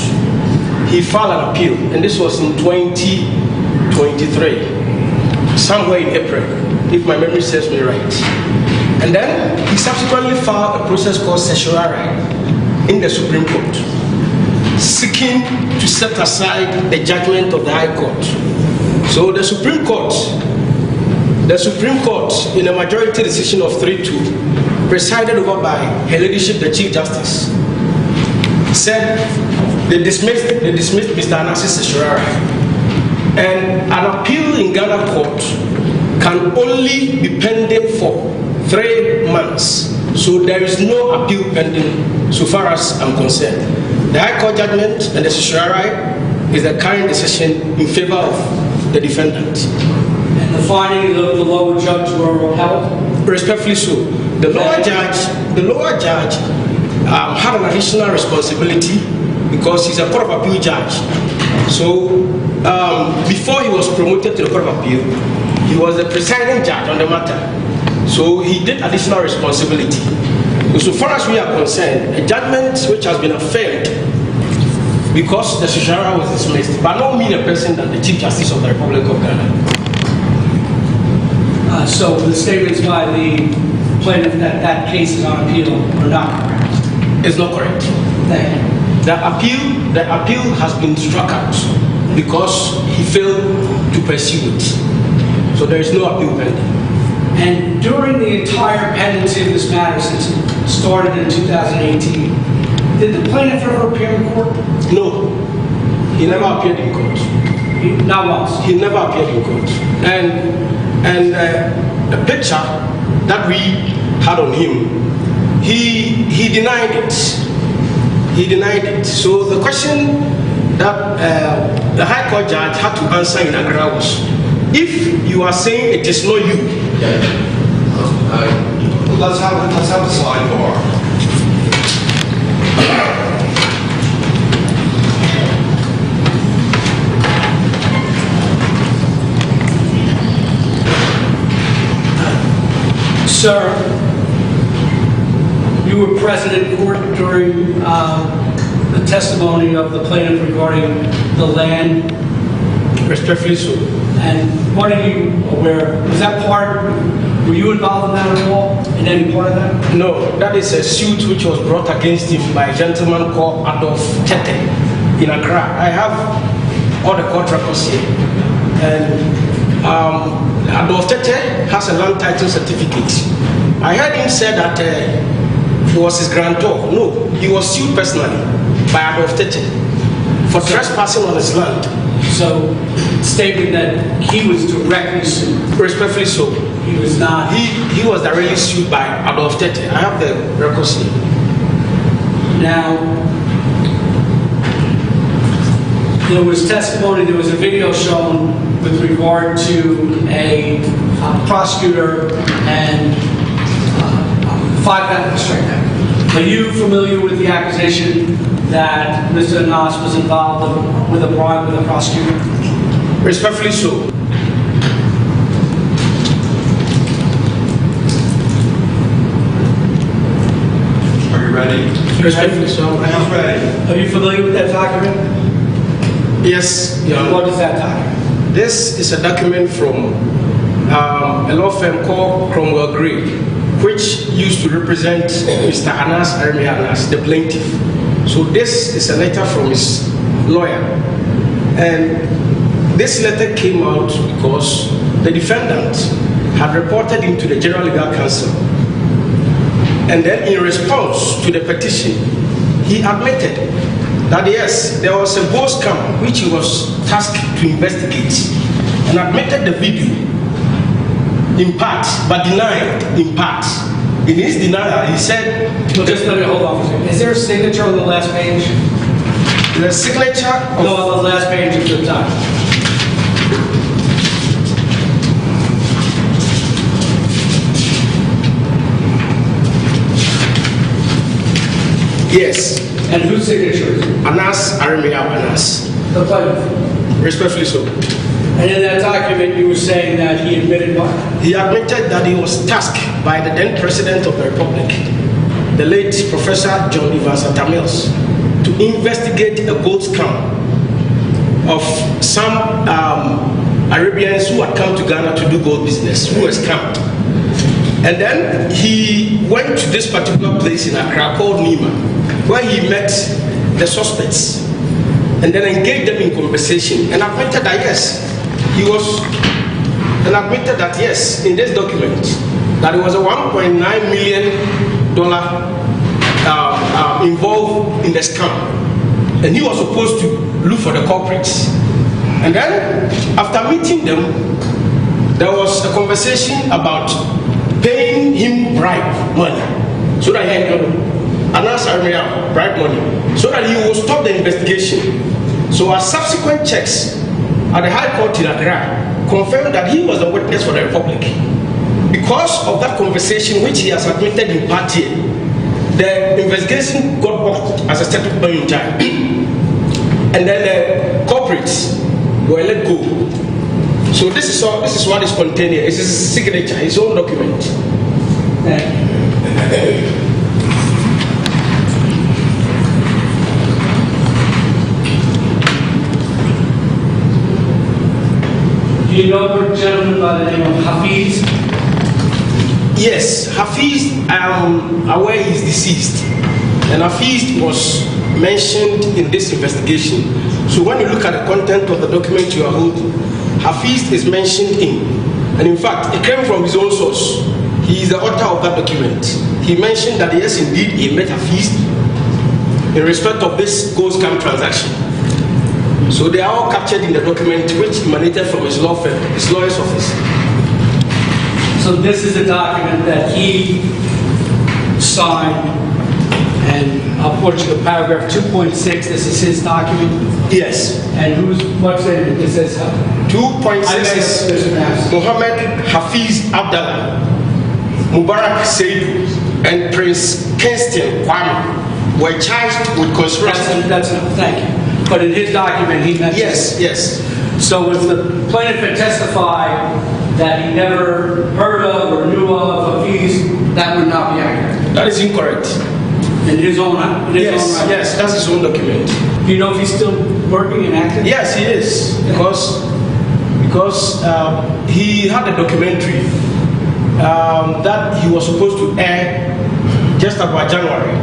he filed an appeal, and this was in 2023, somewhere in April, if my memory serves me right. And then he subsequently filed a process called certiorari in the Supreme Court, seeking to set aside the judgment of the High Court. So the Supreme Court, in a majority decision of 3-2, presided over by Her Ladyship the Chief Justice, said they dismissed Mr. Anas's certiorari. And an appeal in Ghana court can only be pending for 3 months. So there is no appeal pending so far as I'm concerned. The High Court judgment and the certiorari is the current decision in favor of the defendant. And the findings of the lower judge were upheld? Respectfully so. The lower judge had an additional responsibility because he's a Court of Appeal judge. So before he was promoted to the Court of Appeal, he was the presiding judge on the matter. So he did additional responsibility. So far as we are concerned, a judgment which has been affirmed because the certiorari was dismissed, but not mean a person that the Chief Justice of the Republic of Ghana. So the statements by the plaintiff that that case is on appeal are not correct? It's not correct. Thank you. The appeal has been struck out because he failed to pursue it. So there is no appeal pending. And during the entire pendency of this matter, since it started in 2018, did the plaintiff ever appear in court? No, he never appeared in court. Not once? He never appeared in court. And the picture that we had on him, he denied it. He denied it. So the question that the High Court judge had to answer in Accra was, if you are saying it is not you, let's have a sidebar. Sir, you were present in court during the testimony of the plaintiff regarding the land. Respectfully so. And what are you aware of? Was that part, were you involved in that at all? In any part of that? No, that is a suit which was brought against him by a gentleman called Adolf Tete in Accra. I have all the court records here. And Adolf Tete has a land title certificate. I heard him say that he was his grantor. No, he was sued personally by Adolf Tete for trespassing on his land. So, stating that he was directly sued. Respectfully so. He was not. He was directly sued by Adolf Tete. I have the records here. Now, there was testimony, there was a video shown with regard to a prosecutor and 5 patents right now. Are you familiar with the accusation that Mr. Anas was involved with a bribe with a prosecutor? Respectfully so. Are you ready? Respectfully so. I am ready. Are you familiar with that document? Yes. What is that document? This is a document from a law firm called Cromwell Gray, which used to represent Mr. Anas Aremeyaw Anas, the plaintiff. So this is a letter from his lawyer. And this letter came out because the defendant had reported him to the General Legal Counsel. And then in response to the petition, he admitted that yes, there was a ghost scam which he was tasked to investigate, and admitted the video in part, but denied in part. In his denial, he said... Well, just let me hold on for a second. Is there a signature on the last page? The signature of... No, on the last page of the document. Yes. And whose signature is it? Anas Aremeyaw Anas. The plaintiff. Respectfully so. And in that document, you were saying that he admitted what? He admitted that he was tasked by the then President of the Republic, the late Professor John Evans Atamils, to investigate a gold scam of some Arabians who had come to Ghana to do gold business, who were scammed. And then he went to this particular place in Accra called Nima, where he met the suspects and then engaged them in conversation and admitted that yes, he was, and admitted that yes, in this document, that it was a $1.9 million involved in the scam. And he was supposed to look for the culprits. And then, after meeting them, there was a conversation about paying him bribe money, so that he had Anas Aremeyaw bribe money, so that he will stop the investigation. So our subsequent checks at the High Court in Accra confirmed that he was a witness for the Republic. Because of that conversation, which he has admitted in part here, the investigation got blocked as a separate point in time. And then the culprits were let go. So this is what is contained here. It's his signature, his own document. Do you know a gentleman by the name of Hafiz? Yes, Hafiz, I am aware he is deceased. And Hafiz was mentioned in this investigation. So when you look at the content of the document you are holding, Hafiz is mentioned in. And in fact, it came from his own source. He is the author of that document. He mentioned that yes, indeed, he met Hafiz in respect of this gold scam transaction. So they are all captured in the document which emanated from his law firm, his lawyer's office. So this is a document that he signed, and I'll put you to paragraph 2.6. This is his document? Yes. And what's in it? It says 2.6 is Mohammed Hafiz Abdallah, Mubarak Seydu, and Prince Kingston Kwame were charged with conspiracy. That's enough, thank you. But in his document, he mentioned... Yes, yes. So if the plaintiff had testified that he never heard of or knew of fees, that would not be accurate. That is incorrect. In his own right? Yes, that's his own document. Do you know if he's still working and active? Yes, he is. Because he had a documentary that he was supposed to air just about January.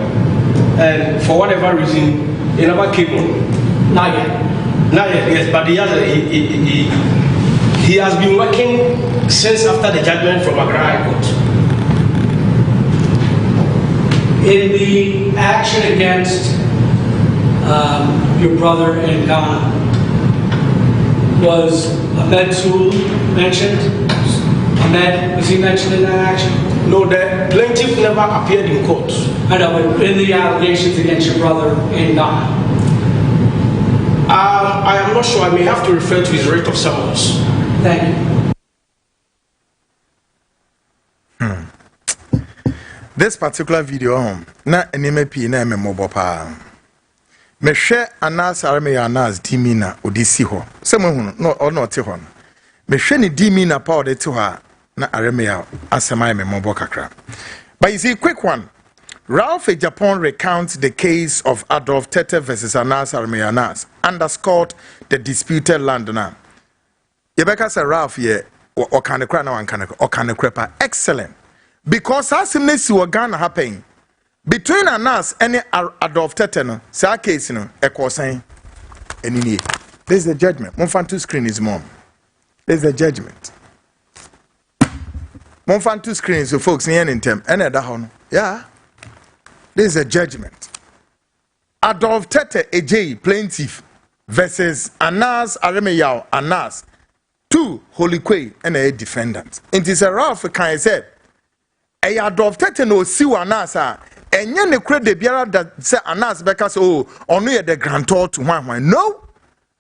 And for whatever reason, it never came on. Not yet. Not yet, yes. But he has been working since after the judgment from Accra High Court. In the action against your brother in Ghana, was Ahmed Tool mentioned? Ahmed, was he mentioned in that action? No, the plaintiff never appeared in court. I know, but in the allegations against your brother in Ghana? I am not sure. I may have to refer to his writ of summons. Thank you. This particular video, na NMP na mobile pa. Me share Anas Aremeyaw Anas dimina odisi ho. Se mo hu no or not te ho. Me hwe ni dimina pa ode te ho na Aremeyaw asema me mobile kakra. But you see, quick one. Ralph Agyapong recounts the case of Adolf Tete versus Anas Aremeyaw Anas, underscored the disputed land now. Yebeka say Ralph ye o kan ekra na wan kan ekra o kan ekra excellent. Because as Messi was Ghana happening between Anas and Adolf Tete, no, say case no, saying, this is the judgment. Monfantu screen is mom. This is the judgment. Monfantu screen is the folks in them. Yeah, this is the judgment. Adolf Tete AJ plaintiff versus Anas Aremeyaw Anas, two Holy Quay and a defendant. It is a Ralph can say. Adolf Tete no si Anas enye ne kre de biara da se Anas beka se oh ono ye the grantor to hwan no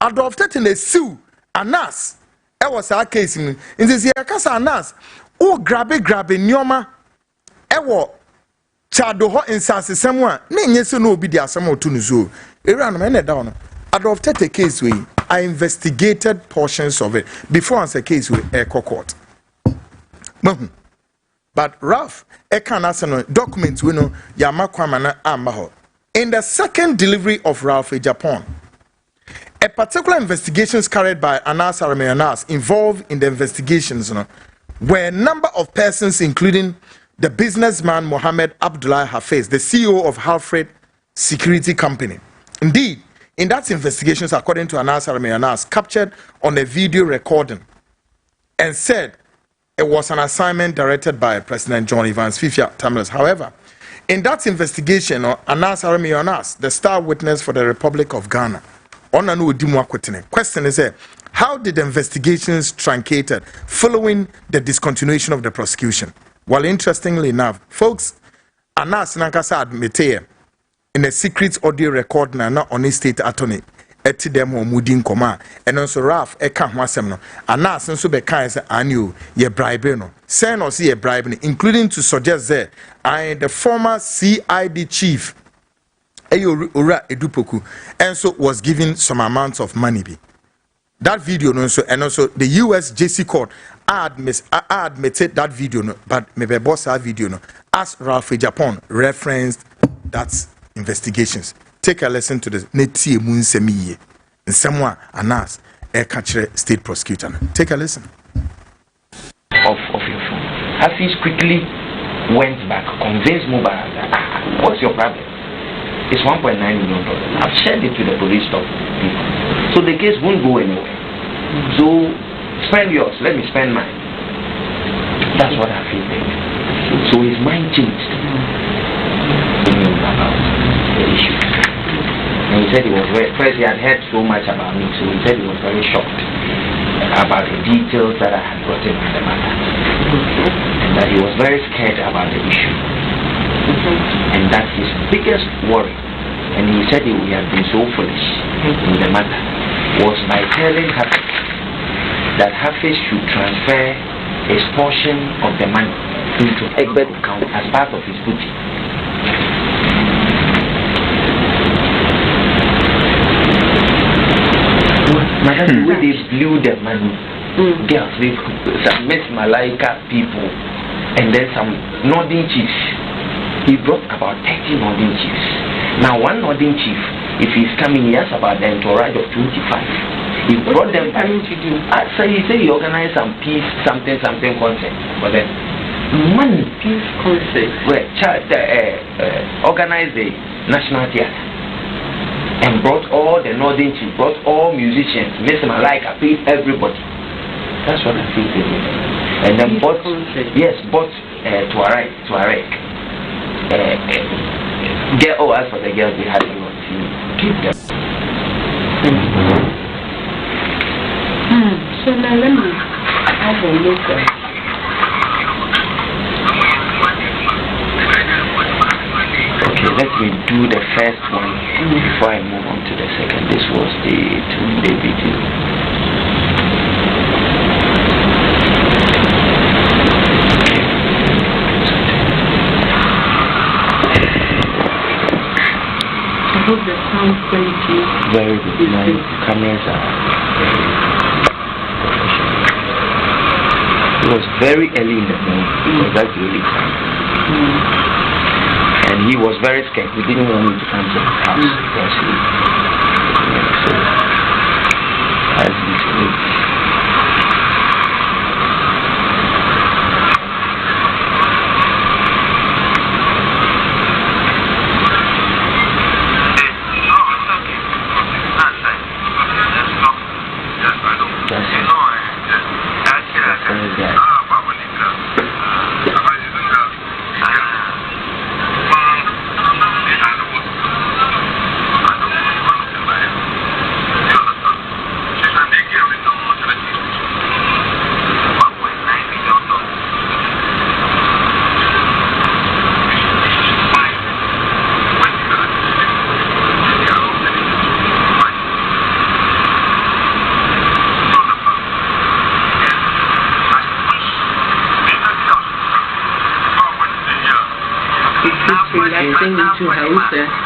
Adolf Tete na si Anas e was a case in this year kasa Anas o grabe nyoma e wo chado ho insasesem a na enye se no obi di asem otu no so ewura no me na da no Adolf Tete case we I investigated portions of it before answer case we court. But Ralph, documents we know Yamakwamana Ambaho. In the second delivery of Ralph Agyapong, a particular investigations carried by Anas Aremeyaw Anas involved in the investigations were a number of persons, including the businessman Mohammed Abdullah Hafiz, the CEO of Halfred Security Company. Indeed, in that investigations, according to Anas Aremeyaw Anas, captured on a video recording and said it was an assignment directed by President John Evans Fifia Tamils. However, in that investigation, Anas Aremeyaw Anas, the star witness for the Republic of Ghana, question is how did the investigations truncated following the discontinuation of the prosecution? Well, interestingly enough, folks, Anas Nankasa admitted in a secret audio recording on his state attorney. Eti dem ho mudin koma eno so Ralph eka ho asem no Anas nso be kan se anio ye bribe no say no se ye bribe no including to suggest that the former CID chief Ora Edupoku and so was given some amounts of money be that video no so and also the US JC court admitted that video no but maybe boss that video no as Ralph Agyapong referenced that investigations. Take a lesson to the Neti Munsemi and someone Anas a catcher state prosecutor. Take a listen. Of your phone. Hafiz quickly went back, convinced Mubarak that what's your problem? It's $1.9 million. I've shared it to the police people. So the case won't go anywhere. So spend yours, let me spend mine. That's what Hafiz did. So his mind changed. About the issue. And he said he was first he had heard so much about me, so he said he was very shocked about the details that I had gotten on the matter. And that he was very scared about the issue. And that's his biggest worry. And he said he had been so foolish in the matter was by telling Hafiz that Hafiz should transfer a portion of the money into Egbert's account as part of his booty. Madam, the way they blew the money girls, some Miss Malaika people, and then some Northern chiefs. He brought about 30 Northern chiefs. Now, one Northern chief, if he's coming, he has about the entourage of 25. He brought them back. So he said he organized some peace, something concert for them. Money. Peace concert. Well, organized the National Theatre and brought all the Northern chiefs, brought all musicians. Mr. Malaika paid everybody. That's what I think they did. And then bought Tuareg. As for the girls, they had a lot to keep them. So now let me have a look at. Okay, let me do the first one before I move on to the second. This was the 2-day video. I hope the sound quality very good. My cameras are very professional. It was very early in the morning because that's the only time. And he was very scared. He didn't want me to come to his house because he has his needs.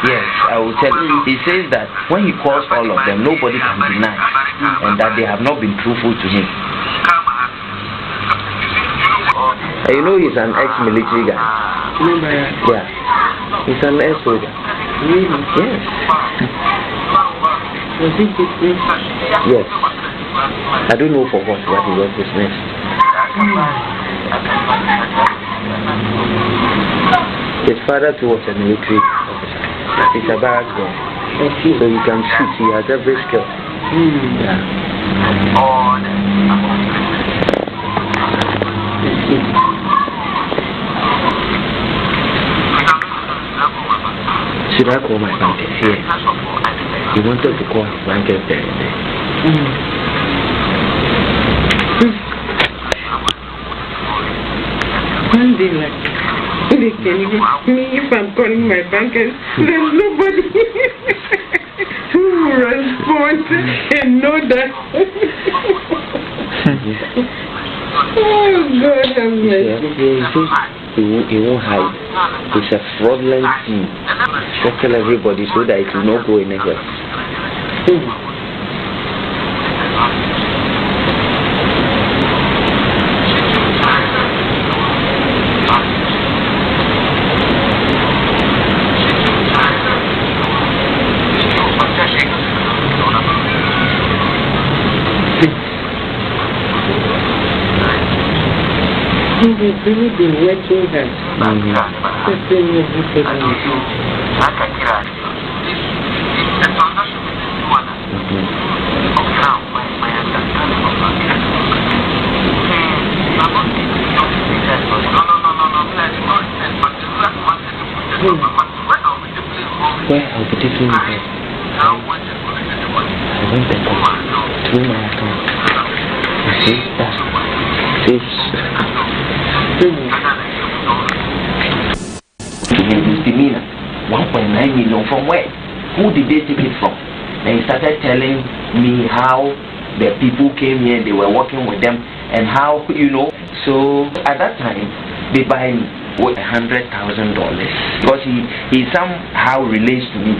Yes, I will tell you. He says that when he calls all of them, nobody can deny, and that they have not been truthful to him. You know, he's an ex-military guy. Yeah, he's an ex-soldier. Yes. Yes. I don't know for what, but he was dismissed. His father too was a military officer. He's a barrack boy. So he can shoot. He has every skill. Yeah. Should I call my banker here? He wanted to call his banker there. One day like they can even me if I'm calling my bankers, there's nobody who will respond and know that. Oh God have mercy. He won't hide. It's a fraudulent thing. Just tell everybody so that it will not go anywhere. We've really been working hard. Where I'll be taking you there. I went the call through my account. You see, that's safe. Misdemeanor, 1.9 million from where? Who did they take it from? And he started telling me how the people came here, they were working with them, and how, you know. So at that time, they buy me with $100,000 because he somehow relates to me.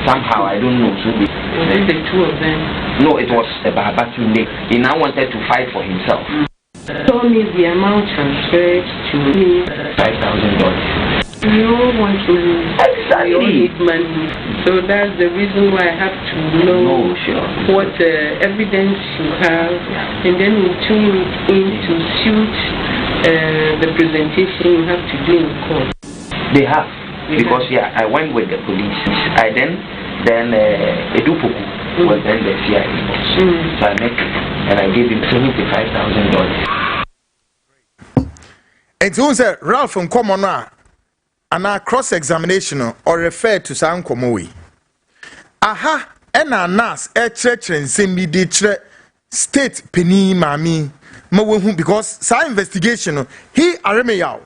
somehow, I don't know. So then the two of them. No, it was a Babatunde. He now wanted to fight for himself. Told me the amount transferred to me. $5,000. We all want money. Exactly. We all need money. So that's the reason why I have to know what evidence you have, and then we tune it in to suit the presentation you have to do in court. They have. Because I went with the police. I then Edupoku was then the CIA boss. So I met him and I gave him $75,000. And so say Ralph from Common and our cross-examination or refer to San Komowi. Aha, and Anas church and semi state penny mami because sa investigation he Aremeyaw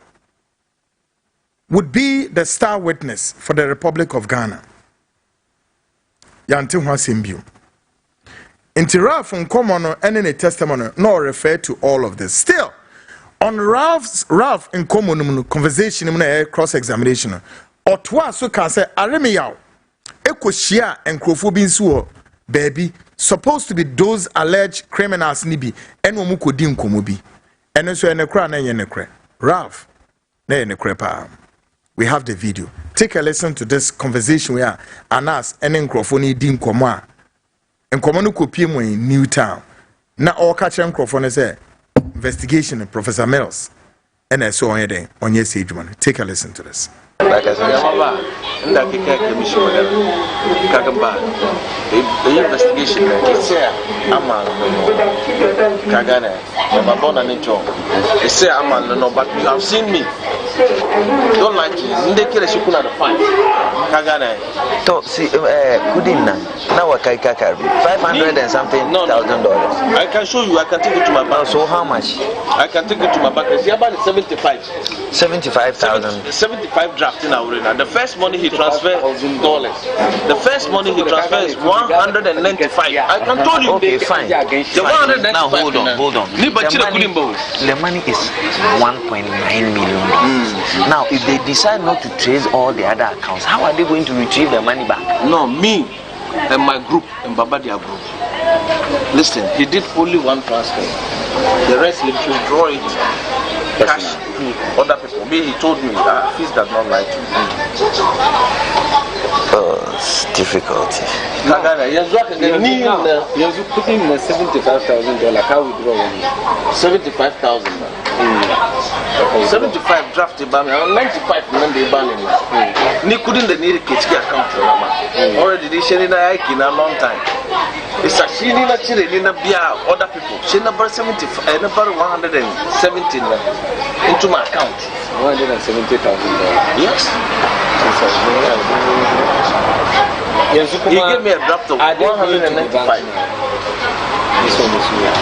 would be the star witness for the Republic of Ghana. Yanti Hwasimbiu. Inti Ralph from Common and in a testimony no refer to all of this. Still, on Ralph in common conversation cross-examination, or twa so can say Aremeyaw Ekoshia and Krofobinsuo baby supposed to be those alleged criminals nibi and Omukodim Komobi. And so in a crown and Ralph ne pa. We have the video. Take a listen to this conversation where Anas and Nkrofoni dim komo and Komonu kopie in Newtown. Na all catch Nkrofoni say investigation of Professor Mills and I saw on your stage one. Take a listen to this. Like I said, the investigation is here. I'm no, but you have seen me. Don't like it. They kill a ship at the fight. Kagane. To see, Kudina. Now a kaikakari. $500 and something $1,000. I can show you. I can take it to my bank. So how much? I can take it to my bank. It's about 75. 75,000. 75 draft in our. The first money he transferred $1,000. The first money he transferred is 195. I can tell you. Okay, fine. The 195. Now hold on. The money is 1.9 million. Now, if they decide not to trace all the other accounts, how are they going to retrieve the money back? No, me and my group and Babadia group. Listen, he did only one transfer. The rest he withdraw it. Cash to other people. Me, he told me that fees does not lie to me. It's difficult. You put in $75,000. How withdraw money? 75,000. 75 drafted by me. 95 when they ban him. Ni couldn't the need kitchen account for already they share in a long time. It's a she in a chile in a beer other people. She number 75 number 117 into my account. $170,000. Yes. He gave me a draft of 195. This one is real.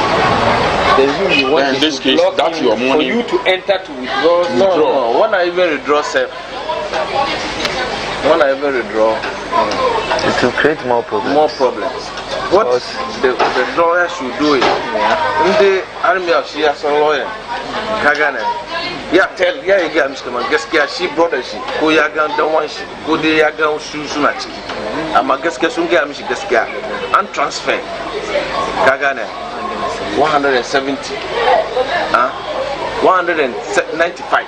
You want in this case, that's your money. For you to enter to withdraw. No. When I even withdraw, sir. When I even withdraw, it will create more problems. More problems. What the lawyer should do it. The army of she has a lawyer. Kagane. Yeah, Mr. Mangeska, she brought a she. Go yagan, the one she. Go the yagan, Susunachi. I'm a Geska Sunga, Mishgaska. And transfer. Kagane. 170. 195.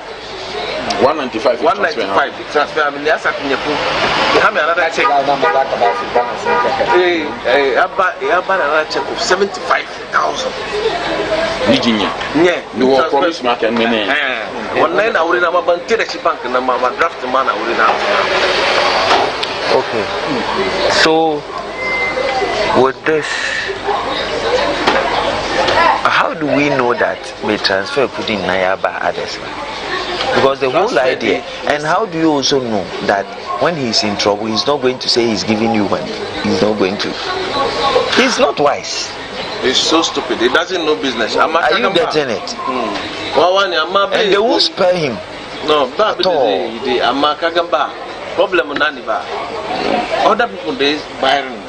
195 transfer. I mean, that's a thing. You have another check. Another check of 75,000. Yeah, you will promise mark and money. One night I would have a bank and a draft man. I would have. Okay. So, with this, how do we know that we transfer put in Nayaba others? Because the whole idea, and how do you also know that when he's in trouble, he's not going to say he's giving you money? He's not going to. He's not wise. He's so stupid. He doesn't know business. Are you getting it? And they won't spare him. No, at all. Problem other people they Byron.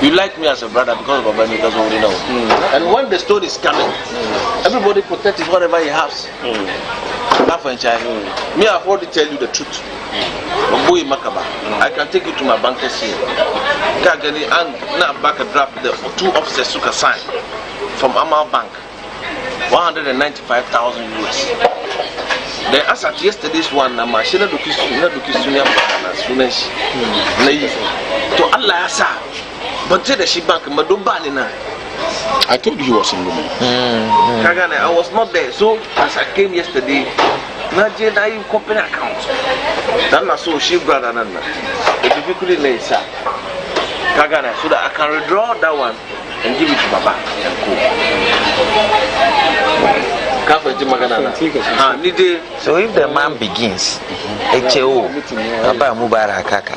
You like me as a brother because of Babani And when the story is coming, everybody protects whatever he has. Me, I've already tell you the truth. Boy Makaba, I can take you to my bankers here. Kagani and now back a draft the 2 officers who can sign from Amal Bank, 195,000 US. Then as at yesterday's one, na machine do kisunya na suneshi. To Allah asa, but the she bank madumba na. I told you he was in Lumi. Kagane, I was not there. So as I came yesterday, Naje na you company account. That na so she brother nana. The difficulty is Kagane, so that I can withdraw that one and give it to Baba and co. So if the man begins, HO, Baba Mubarak Kaka.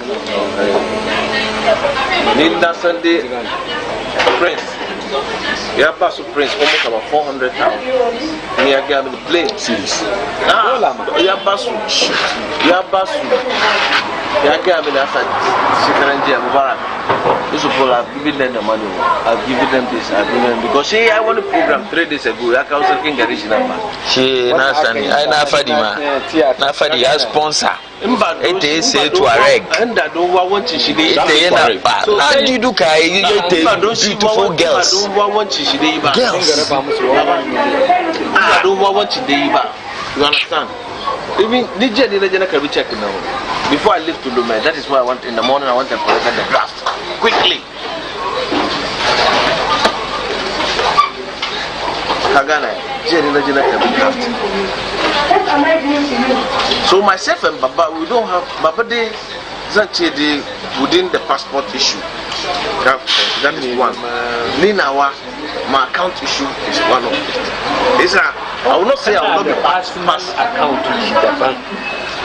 Linda Sunday Prince. Yabasu Prince almost about 400,000. Me I gave the plane series. Yabasu. I gave me after Shikaranji Mubarak. Those people have given them the money. I've given them this. I've given them because I want a program 3 days ago. I was working garage number. She Nasani. I na Fadima. Na Fadi as sponsor. It is a to a reg. And I don't want to see the how do you do beautiful girls? I don't want to see the girls. I don't want to see the you understand? Even DJ Nina can be checking now. Before I leave to Lumai, that is why I want in the morning. I want to collect the draft quickly. Kagana, DJ Nina can be draft. So myself and Baba, we don't have Baba de Zanchedi within the passport issue. That is one. Ninawa, my account issue is one of it. I will not say I will not be pass account to the bank.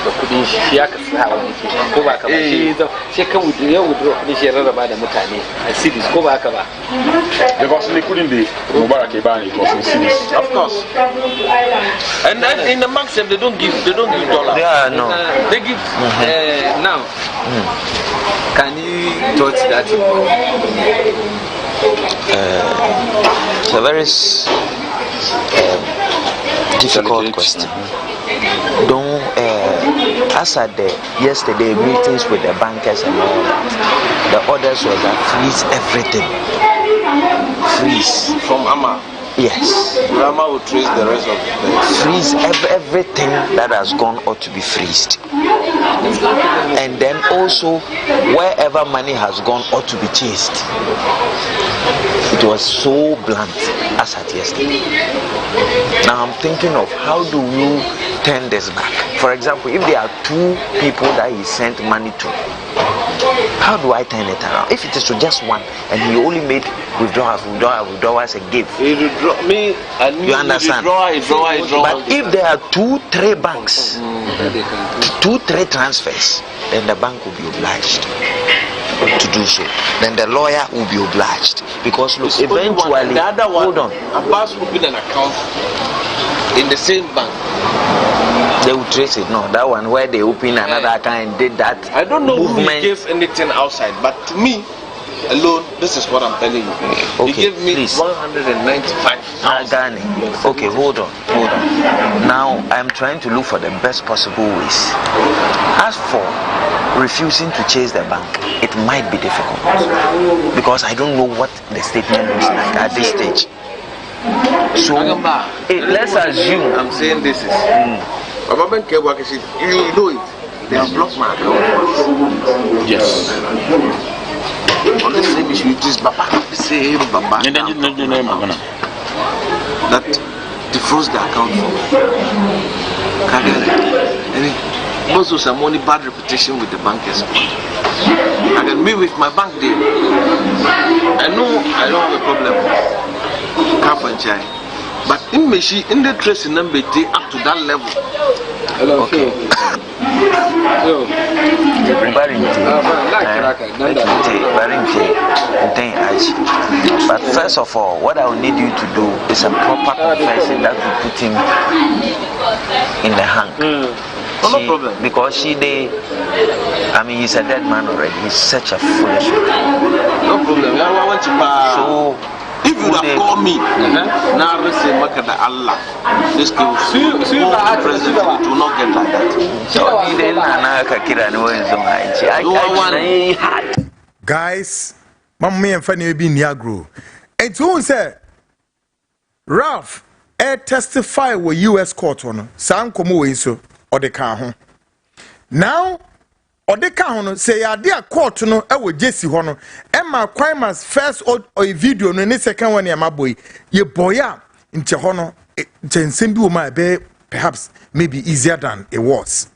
But couldn't she have go back? She come with the withdraw this year about the Mutani. I see this go back about. Because they couldn't be Mubarak Ebani, it was in cities. Of course. And then in the banks they don't give dollars. Yeah, no. They give now. Can you touch that? It's a very difficult question. Don't as at the yesterday meetings with the bankers and all that, the orders was that freeze everything. Freeze from Ama. Yes. Rama will trace the rest of the freeze everything that has gone ought to be freezed. And then also wherever money has gone ought to be chased. It was so blunt as at yesterday. Now I'm thinking of how do you turn this back? For example, if there are 2 people that he sent money to, how do I turn it around? If it is to just one and he only made withdrawal as a gift. You understand? But if there are 2-3 banks, 2-3 transfers, then the bank will be obliged to do so. Then the lawyer will be obliged. Because look, eventually, the other one, hold on. Abbas will open an account in the same bank. They will trace it. No, that one where they open another account and did that. I don't know who gave anything outside, but to me alone, this is what I'm telling you. Okay, he gave me 195,000. Okay, hold on. Now I'm trying to look for the best possible ways. As for refusing to chase the bank, it might be difficult because I don't know what the statement looks like at this stage. So let's assume I'm saying this is you know it. They have blocked my account. Yes. On the same issue, it is Baba. That defroze the account for me. And also some only bad reputation with the bankers. And then me with my bank deal. I know I don't have a problem. But in the tracing number up to that level. Okay. But first of all, what I will need you to do is a proper confession that will put him in the hang. No problem. Because he's a dead man already. He's such a foolish man. No problem. I want to so If you have called me, now let's say Allah, this case, president, it will not get like that. Guys, Mammy and Fanny be Niagro. And so say, Ralph, testify with US court on San Como so or the car. Now, or the car say, I dear court no, I will Jesse Hono, Emma Crimas first or a video no second one, my boy, ye boya in Chehono, Jensendu my bay, perhaps maybe easier than it was.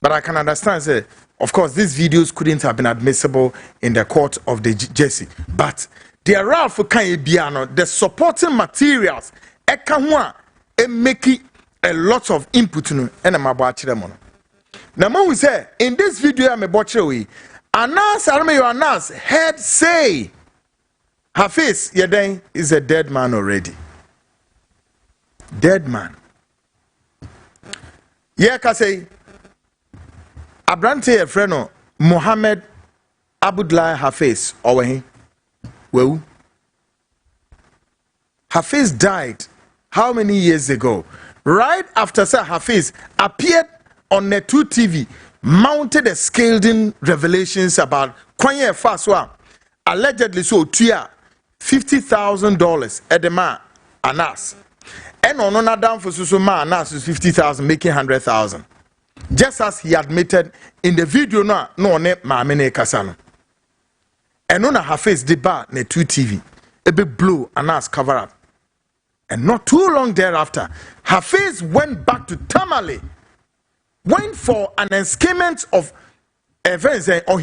But I can understand, say, of course, these videos couldn't have been admissible in the court of the Jesse, but the Ralph Kanyebiano, the supporting materials, Ekahua, make a lot of input and I'm about them. Now, we say in this video, I'm about to Anas Aremeyaw Anas heard say Hafiz Yeden is a dead man already. Dead man. Yeah, can say Abrante a friend Mohammed Abdullahi Hafiz over here. Well, Hafiz died how many years ago? Right after Sir Hafiz appeared on Net2 TV, mounted a scathing revelations about Kwanye Faswa, allegedly so tuya $50,000 at the man Anas. And on another for Susuma Anas is 50,000, making 100,000. Just as he admitted in the video no ne Mamene Kasano. And on a Hafiz deba Net2 TV, a big blue Anas cover up. And not too long thereafter, Hafiz went back to Tamale, went for an escapement of events or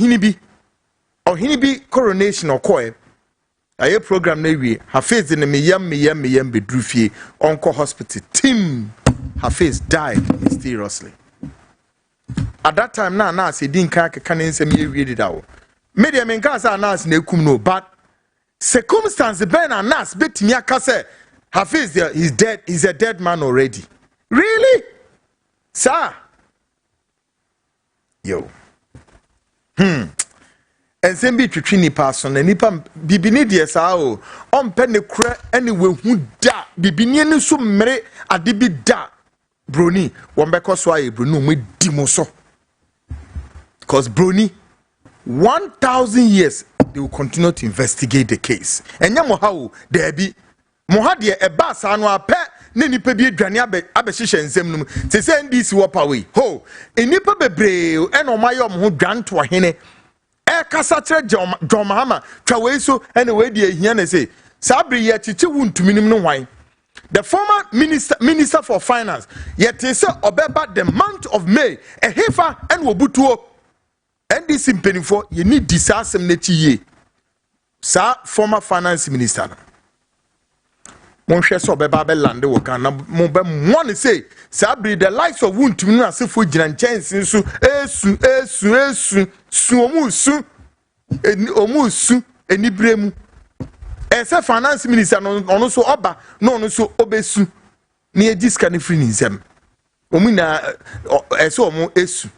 Ohinibi coronation or Koi. A program maybe Hafiz in the Miyam Bedrufi Onko Hospital. Tim Hafiz died mysteriously. At that time, now Nas he didn't can say read it out. Media men can say Nas no, but circumstance Ben Anas bet me kase Hafiz he's dead, he's a dead man already. Really? Sir. Yo. And same be twitwi person and nipa bibini de sa o on pe ne kura anyway hu da bibini ni so mere ade bi da broni won be koso aye broni mo di mo so because broni 1,000 years they will continue to investigate the case enya mo ha o there be mo ha de e ba sa no ape ne nipa bi adwane abehihye nsem num te se ndisi wopa we ho enipa bebre e no mayo mo ho dwanto hene Kasatre John Mahama, Traweso, and the way the Hiana say, Sabri yet wouldn't minimum wine. The former minister for finance, yet they say Obeba the month of May, a heifer and Wobutuo. And this in penny for you need disaster neti Sir, former finance minister. Mon cher Obeba Belande Wakana, Mobem one say, Sabri the likes of wound to me as if we didn't change so Suomusu omusu enibremu ese finance minister no so oba no so obesu na ejiska ne free nsem omuna ese omo esu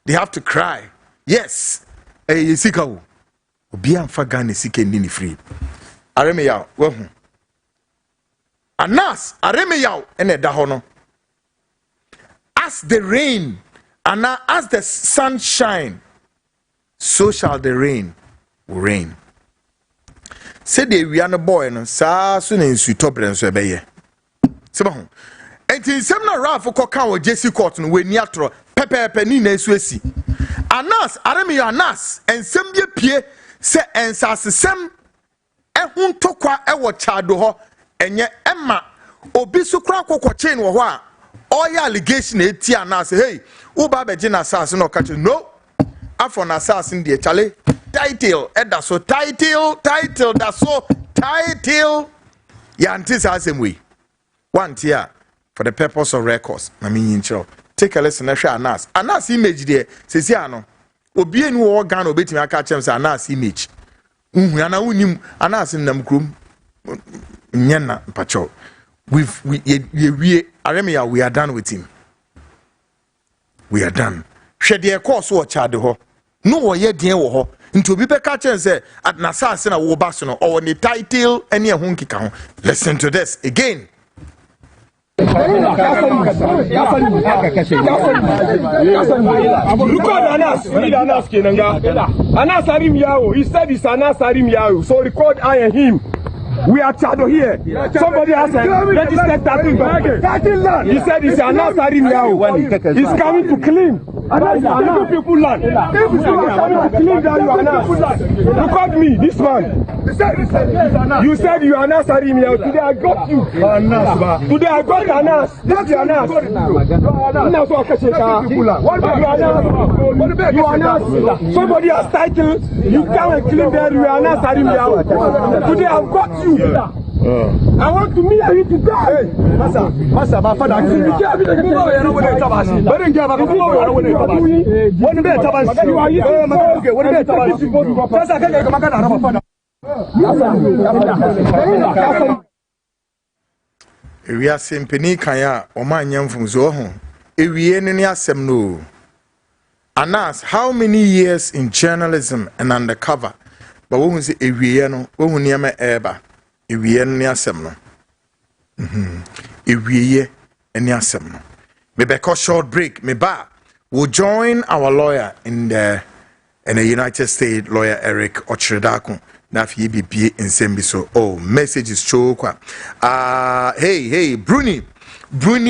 they have to cry yes sika wo obi amfa Ghana sika ni ne free Aremeyaw wahu Anas Aremeyaw ene da ho no as the rain and as the sun shine so shall the rain will rain. Say the we are no boy no sa so na nsu tobre nso ebeye. Seba ho. Enti nsem na Ralph ko kan o Jesse court no we ni atro pepepe ni na esu esi. Anas Aremeyaw Anas ensem ye pie se ensasesem ehun tokwa ewo chado ho enye emma obi so kra kokko chain wo ho a all your allegation eti Anas hey wo ba beje na sase no ka no afon assassin de chale title eda so title that's so title ya antisasem we one here for the purpose of records na me yin take a listen na hwe Anas image there sesi ano obi enu wo gan obetimi aka chem say Anas image unhu ana unim Anas nam krom nyana pacho we Aremeyaw we are done with him. We are done. Hwe de course wo chade ho no wo ye den wo ho Into be catcher say at Nasasina wo basono or the title any hunky count. Listen to this again. Look at Anas. We need Anas Kenanga. Anas Aremeyaw. He said it's Anas Aremeyaw. So record I and him. We are Chado here. Somebody has a registered tattoo. He said it's Anas Aremeyaw. He's coming to claim. Anas is people land. If he's coming to claim that you are Anas. Look at me, this man. You said you are Anas Aremeyaw. Today I got you. Today I got Anas. This is Anas. You are Anas. Somebody has title. You come and claim that you are Anas Aremeyaw. Today I've got you. I want to meet you to die. Masa, my father. We are simply kaya omanyam from Zoho. Ewie ni asem no. Anas, how many years in journalism and undercover? But when we say ewie no, when we niama eba. Ewie ni asem no. Ewie ni asem no. Me beko short break. Me ba will join our lawyer in the United States, lawyer Eric Ochredakun. Na fi BPA in Sembiso. Oh, message is chokwa. Hey, Bruni,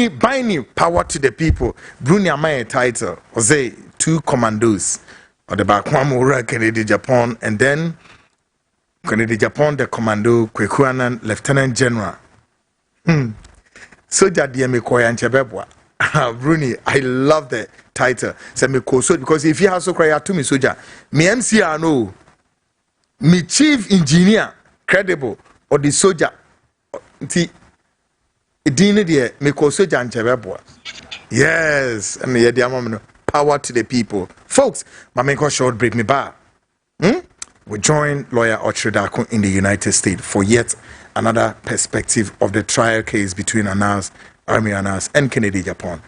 binding power to the people. Bruni amaya title. Ose 2 commandos. Or the Bakwamura Kennedy Japan, and then Kennedy Japan the commando Kwekuanan Lieutenant General. Soja DM Koya Chebebwa. Bruni, I love the title. So because if you have so cry to me soja, me MCR no. Me chief engineer credible or the soldier nti edin de me ko soldier nchebeboa. Yes, and me dey amam power to the people. Folks, my make a short break me ba. We join lawyer Ochredakun in the United States for yet another perspective of the trial case between Anas Aremeyaw Anas and Kennedy Japan.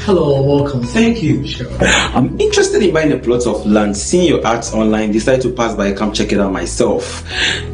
Hello, welcome. Thank you. Sure. I'm interested in buying a plot of land. Seeing your ads online, decided to pass by, come check it out myself.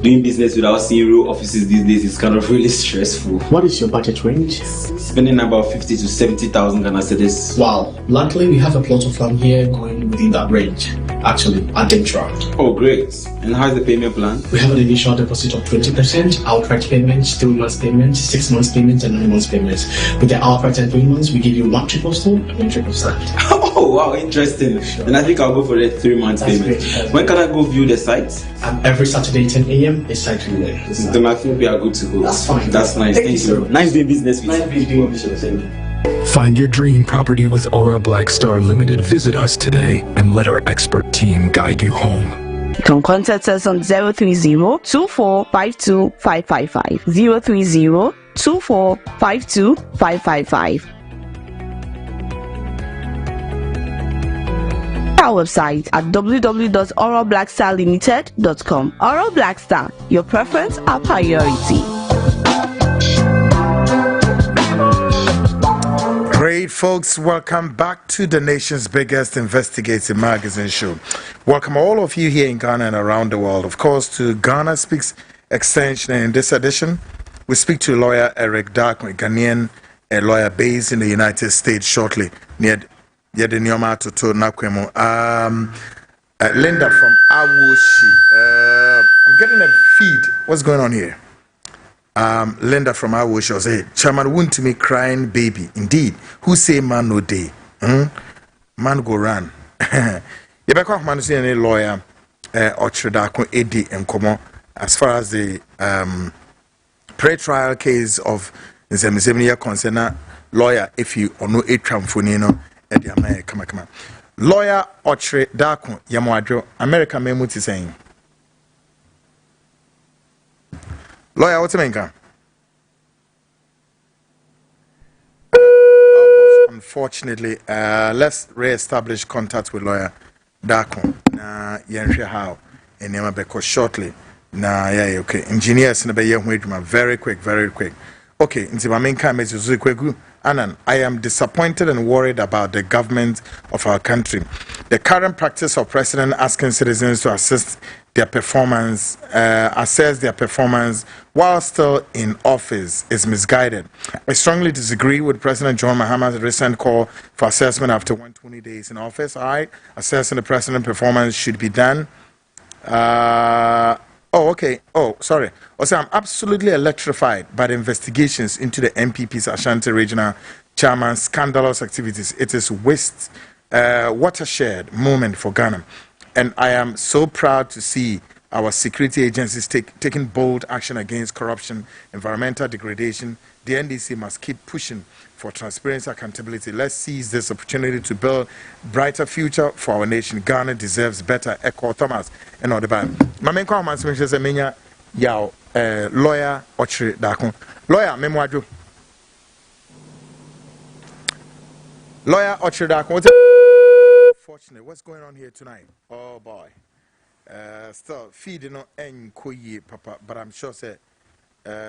Doing business without seeing real offices these days is kind of really stressful. What is your budget range? Spending about 50 to 70,000 Ghana cedis. Wow. Luckily, we have a plot of land here going within that range. Actually, at Dentra. Oh, great. And how's the payment plan? We have an initial deposit of 20%, outright payments, 3 months payments, 6 months payments, and 9 months payments. With the outright and 3 months, we give you 1 triple stone and 1 triple stand. Oh, wow, interesting. Sure. And I think I'll go for the 3 months payment. When can I go view the site? Every Saturday, 10 a.m. is site viewing. Then I think we are good to go. That's fine. That's nice. Thank you. Nice doing business with you. Nice doing business with you. Find your dream property with Aura Black Star Limited. Visit us today and let our expert team guide you home. You can contact us on 030-2452-555, 030-2452-555. Our website at www.aurablackstarlimited.com. Aura Black Star, your preference, our priority. Great folks, welcome back to the nation's biggest investigative magazine show. Welcome all of you here in Ghana and around the world. Of course, to Ghana Speaks Extension. And in this edition, we speak to lawyer Eric Dark, a Ghanaian, a lawyer based in the United States shortly, near Yede Nioma Toto Nakwemo. Linda from Awoshi. I'm getting a feed. What's going on here? Linda from Awoshi was say, Chairman wouldn't me crying baby. Indeed. Who say man no day? Man go run. Yebeko man say any lawyer Ochredako Edi and Komo as far as the pre-trial case of Nzemizemia concern lawyer if you or no etramfonino at the America come. Lawyer Ochre Dako Yamwadro America Memuti saying. Lawyer, what's the main? Unfortunately, let's re-establish contact with lawyer Dako. Na yenhwe how and yama beko shortly. Na yeah okay. Engineers na be yehwe very quick. Okay, nti my main comment is Kwegu. Anan, I am disappointed and worried about the government of our country. The current practice of president asking citizens to assess their performance while still in office is misguided. I strongly disagree with President John Mahama's recent call for assessment after 120 days in office. All right, assessing the president's performance should be done. Sorry. Also, I'm absolutely electrified by the investigations into the MPP's Ashanti Regional Chairman's scandalous activities. It is watershed moment for Ghana. And I am so proud to see our security agencies taking bold action against corruption, environmental degradation. The NDC must keep pushing for transparency, accountability. Let's seize this opportunity to build brighter future for our nation. Ghana deserves better. Echo Thomas and all the band. My main comments says Menya Yao lawyer Ochre Dako. Lawyer Memwaju. Lawyer Ochre Dako. Fortunate. What's going on here tonight? Oh boy. Still feeding on Nkoye Papa, but I'm sure say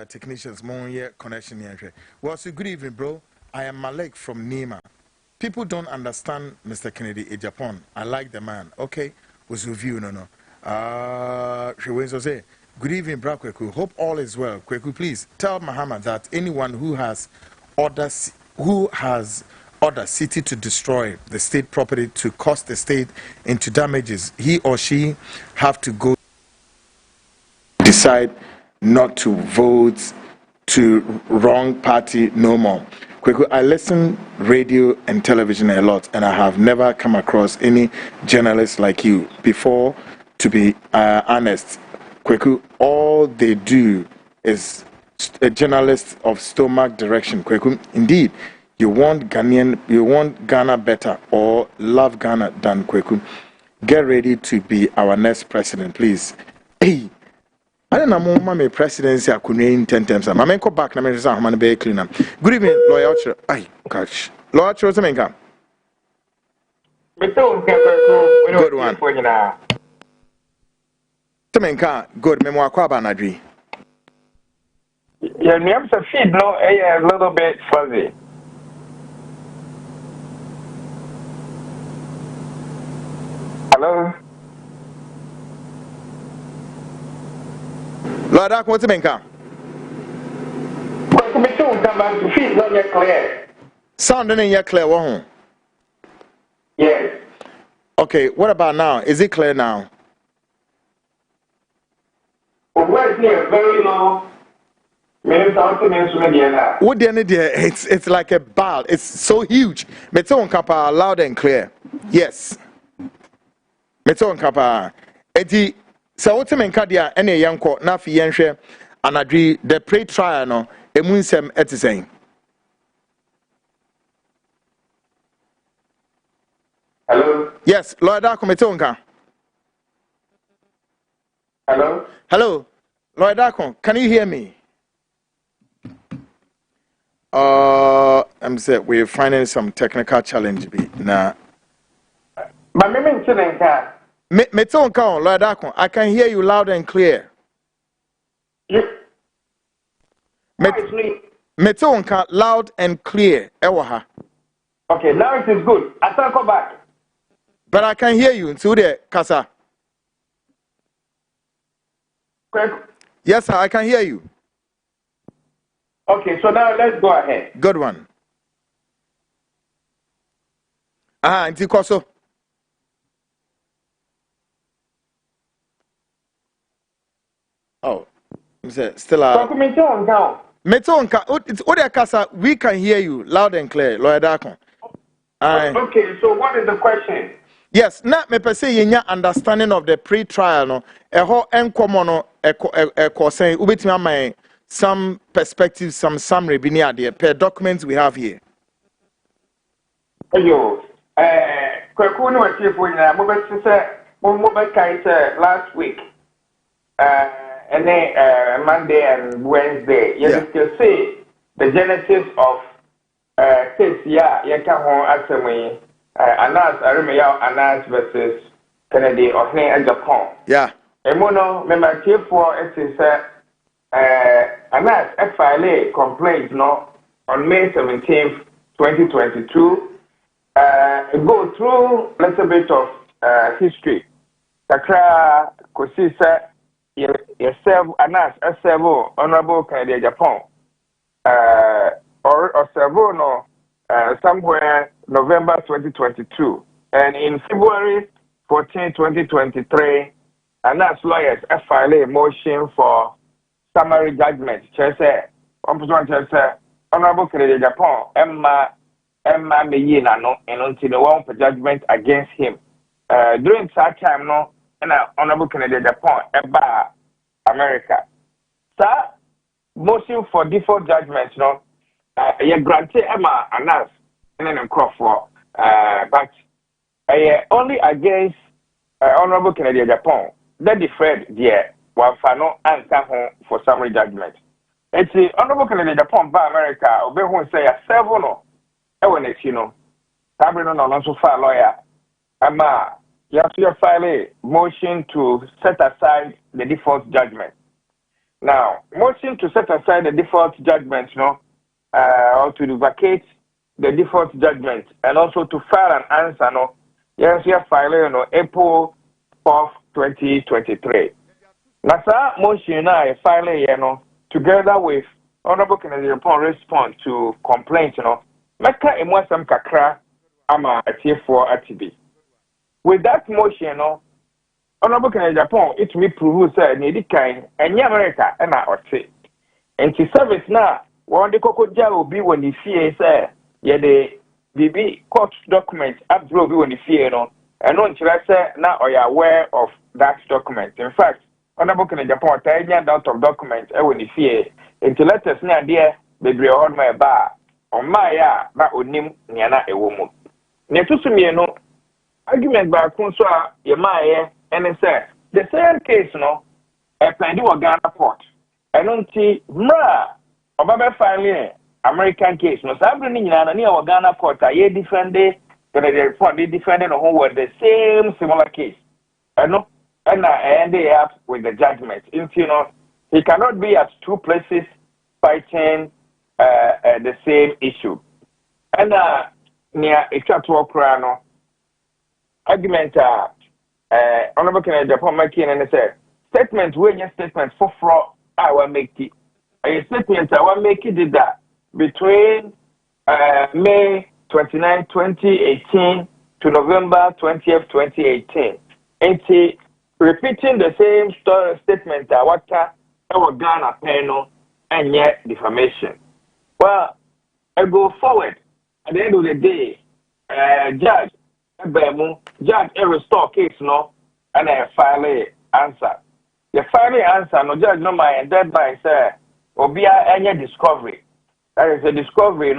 technicians more here connection here. Well, so good evening, bro. I am Malik from Nima. People don't understand Mr. Kennedy Agyapong. I like the man. Okay, was review no. She went to say, good evening, bro. Kweku. Hope all is well. Kweku, please tell Muhammad that anyone who has ordered city to destroy the state property to cost the state into damages, he or she have to go decide not to vote to wrong party no more. Kweku, I listen radio and television a lot, and I have never come across any journalist like you before. To be honest, Kweku, all they do is a journalist of stomach direction. Kweku, indeed, you want Ghana better or love Ghana than Kweku. Get ready to be our next president, please. Hey. I don't know my presidency I could name 10 times. I'm going to go back and I'm going to be cleaner. Good evening, Lawyer Ocher. Ay, gosh. Lawyer Ocher, what's the main guy? Good one. The main guy, good. Memoir Kwaba Nadri. Yeah, me have to feed no a little bit fuzzy. Hello? Lord, what's the main car? Sounding in your clear one. Yes. Okay, what about now? Is it clear now? Where's near very long? What the idea? It's like a ball. It's so huge. Meton Kappa loud and clear. Yes. Meton Kappa. Eti. So what's the main cardia? Any young court, Nafi Yanshe, and agree the pre trial no, a moonsem etisane. Hello? Yes, Lord Darko. Hello? Hello, Lord Darko, can you hear me? I'm saying we're finding some technical challenge. Nah. My memory chilling car. Lord Darko, I can hear you loud and clear. Metonka loud and clear. Ewaha. Okay, now it is good. I can't come back. But I can hear you until there, Kasa. Yes, sir, I can hear you. Okay, so now let's go ahead. Good one. Nti koso. Oh, still Metonka, Kasa, we can hear you loud and clear, Lawyer Dakon. Okay, so what is the question? Yes, na me per se yenya understanding of the pre-trial no. Eho enkomo no saying ubetimi amai some perspectives, some summary bi ni ade per documents we have here. Ayo, kwaku no watiefo nyina mo be say mo be kai say last week. Monday and Wednesday, you can see the genesis of case Anas Aremeyaw Anas versus Kennedy of Agyapong. Yeah. Emono, member for it is Anas filed a complaint on May 17th, 2022. Go through a little bit of history. Takra Kosisa. Yourself, Anas, Asevo, Honorable Kennedy Agyapong, or Sevo, no, somewhere November 2022. And in February 14, 2023, Anas lawyers filed a motion for summary judgment. Honorable Kennedy Agyapong, Emma Meyina, no, and until the one for judgment against him. During that time, no. And Honorable Kennedy Agyapong about America. Sir, motion for default judgment, you granted Emma Anas and then Crawford, but only against Honorable Kennedy Agyapong. That deferred there, while Fano answer home for summary judgment. It's the Honorable Kennedy Agyapong by America, or be who say a several, when Sabrina no so far lawyer, Emma. You have to file a motion to set aside the default judgment. Now, motion to set aside the default judgment, or to vacate the default judgment, and also to file an answer, you have to file April 4th, 2023. Now, sir, motion I file together with Honorable Kennedy Agyapong response to complaint, Meka emwasam kakra ama atiefo atibi. With that motion, Honorable Kennedy Agyapong, it will prove that Nedi Kain and America and I say. And to service now, one the Coco will be when the fear say, the BB court document up will be when the fear, and on say now are you aware of that document. In fact, Honorable Kennedy Agyapong, taking out of document, when the fear, and to let us know, dear, baby, on my bar, on my that would name Niana a woman. Netusumi, argument by Kunsa Yamaye and say the same case a pendy or Ghana court. I don't see Obama filing American case. No Sabrini or Ghana court I defended they defended on were the same similar case. And I end up with the judgment. He cannot be at two places fighting the same issue. And near a chat toOkrano. Argument Honorable Kennedy Agyapong making and say statement when your statement for fraud I will make it. A statement I will make it did that between May 29, 2018 to November 20th, 2018. And repeating the same story statement that what our Ghana panel and yet defamation. Well, I go forward at the end of the day, judge Judge restore case and I file answer. The final answer no judge no my deadline say obia any discovery. That is a discovery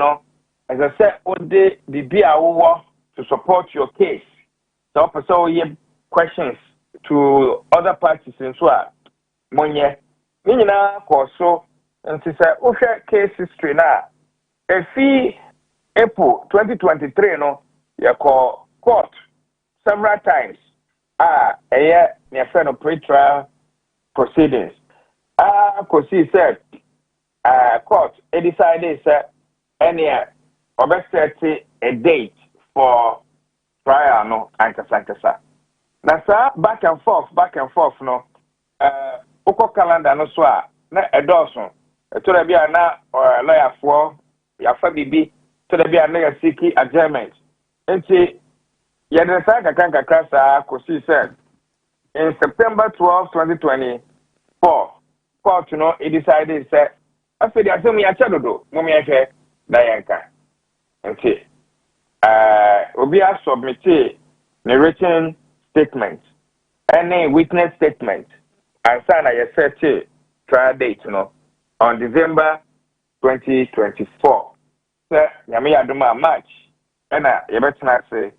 as I said on the BIA to support your case. So you questions to other parties in so monye. Nina so and say case history na April 2023 you call court several times. Near friend of pre-trial proceedings. Because he said, court, decided any set a date for trial, ankasa. Now, sir, back and forth, Oko calendar no so na Edorson. To the be na lawyer for ya fa bibi to the be na ya seek adjournment. Nti Yadresa kakra sa kosi said in September 12, 2024, court it decided say after the assembly achadodo mo me hwe na yanka. Okay. Obi has submitted a written statement, any witness statement, and sign a set trial date, on December 2024. So, Yami Aduma March, and you better not say,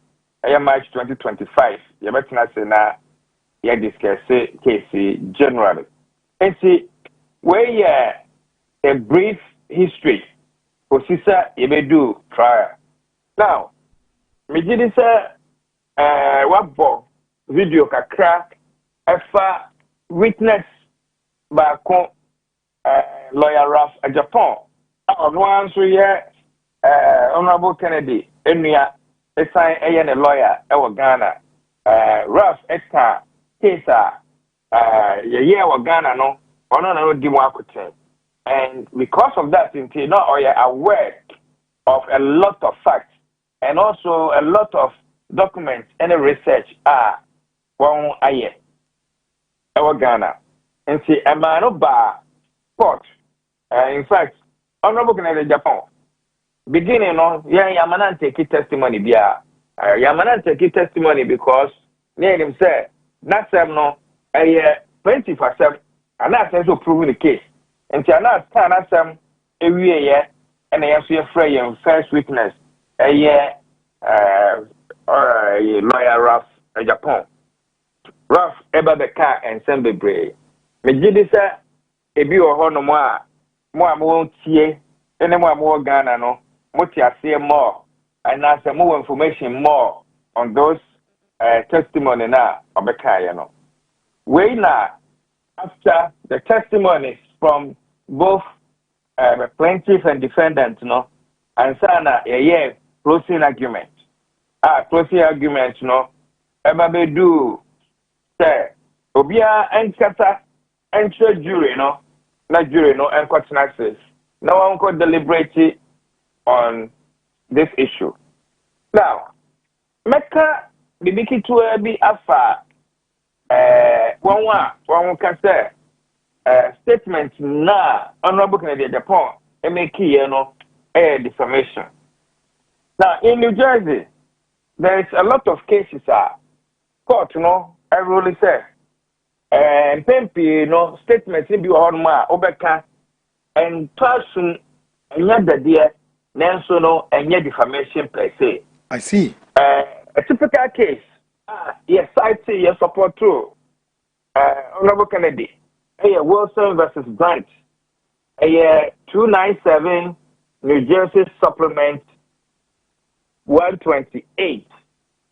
March 2025, you better not say now, you discuss case generally. And see, where a brief history for Sisa Yebedu trial. Now, me did say, what video kakra, efa witness by lawyer Ralph Agyapong. On one so Honorable Kennedy, Enya, assign a lawyer, Ghana. Ralph Esta, Kesa, Ghana, no, no, Dimwakutin. And because of that, you know, or you're aware of a lot of facts and also a lot of documents and research are one aye our Ghana. And see a man of bar court. In fact, Honorable Kennedy Japan. Beginning on Yamanan take testimony bia. Yamanan take testimony because near him say that's no a 20%, and that's also proving the case. And Tiana stand as every year and I answer your free and first witness a year lawyer Ralph Agyapong. Ralph eba the car and send the bray. Megidi say ebi o ho no mo tie ene mo Ghana no mo ti ase more and as more information more on those testimony na obeka ye no. We na after the testimonies from both the plaintiff and defendant, no, and sana closing argument. Closing argument, no, eba do say obia enkata enter jury, no, not jury, no, and court access. No one could deliberate on this issue. Now, Mecca bibiki to be afa one can say statement na Honorable Kennedy Agyapong make defamation. Now in New Jersey, there is a lot of cases court, I really say and pempi statements in the Horma Obeka and person and dear Nanso no and defamation per se. I see. A typical case, yes, I see your support too. Honorable Kennedy. Wilson versus Grant. 297 New Jersey Supplement 128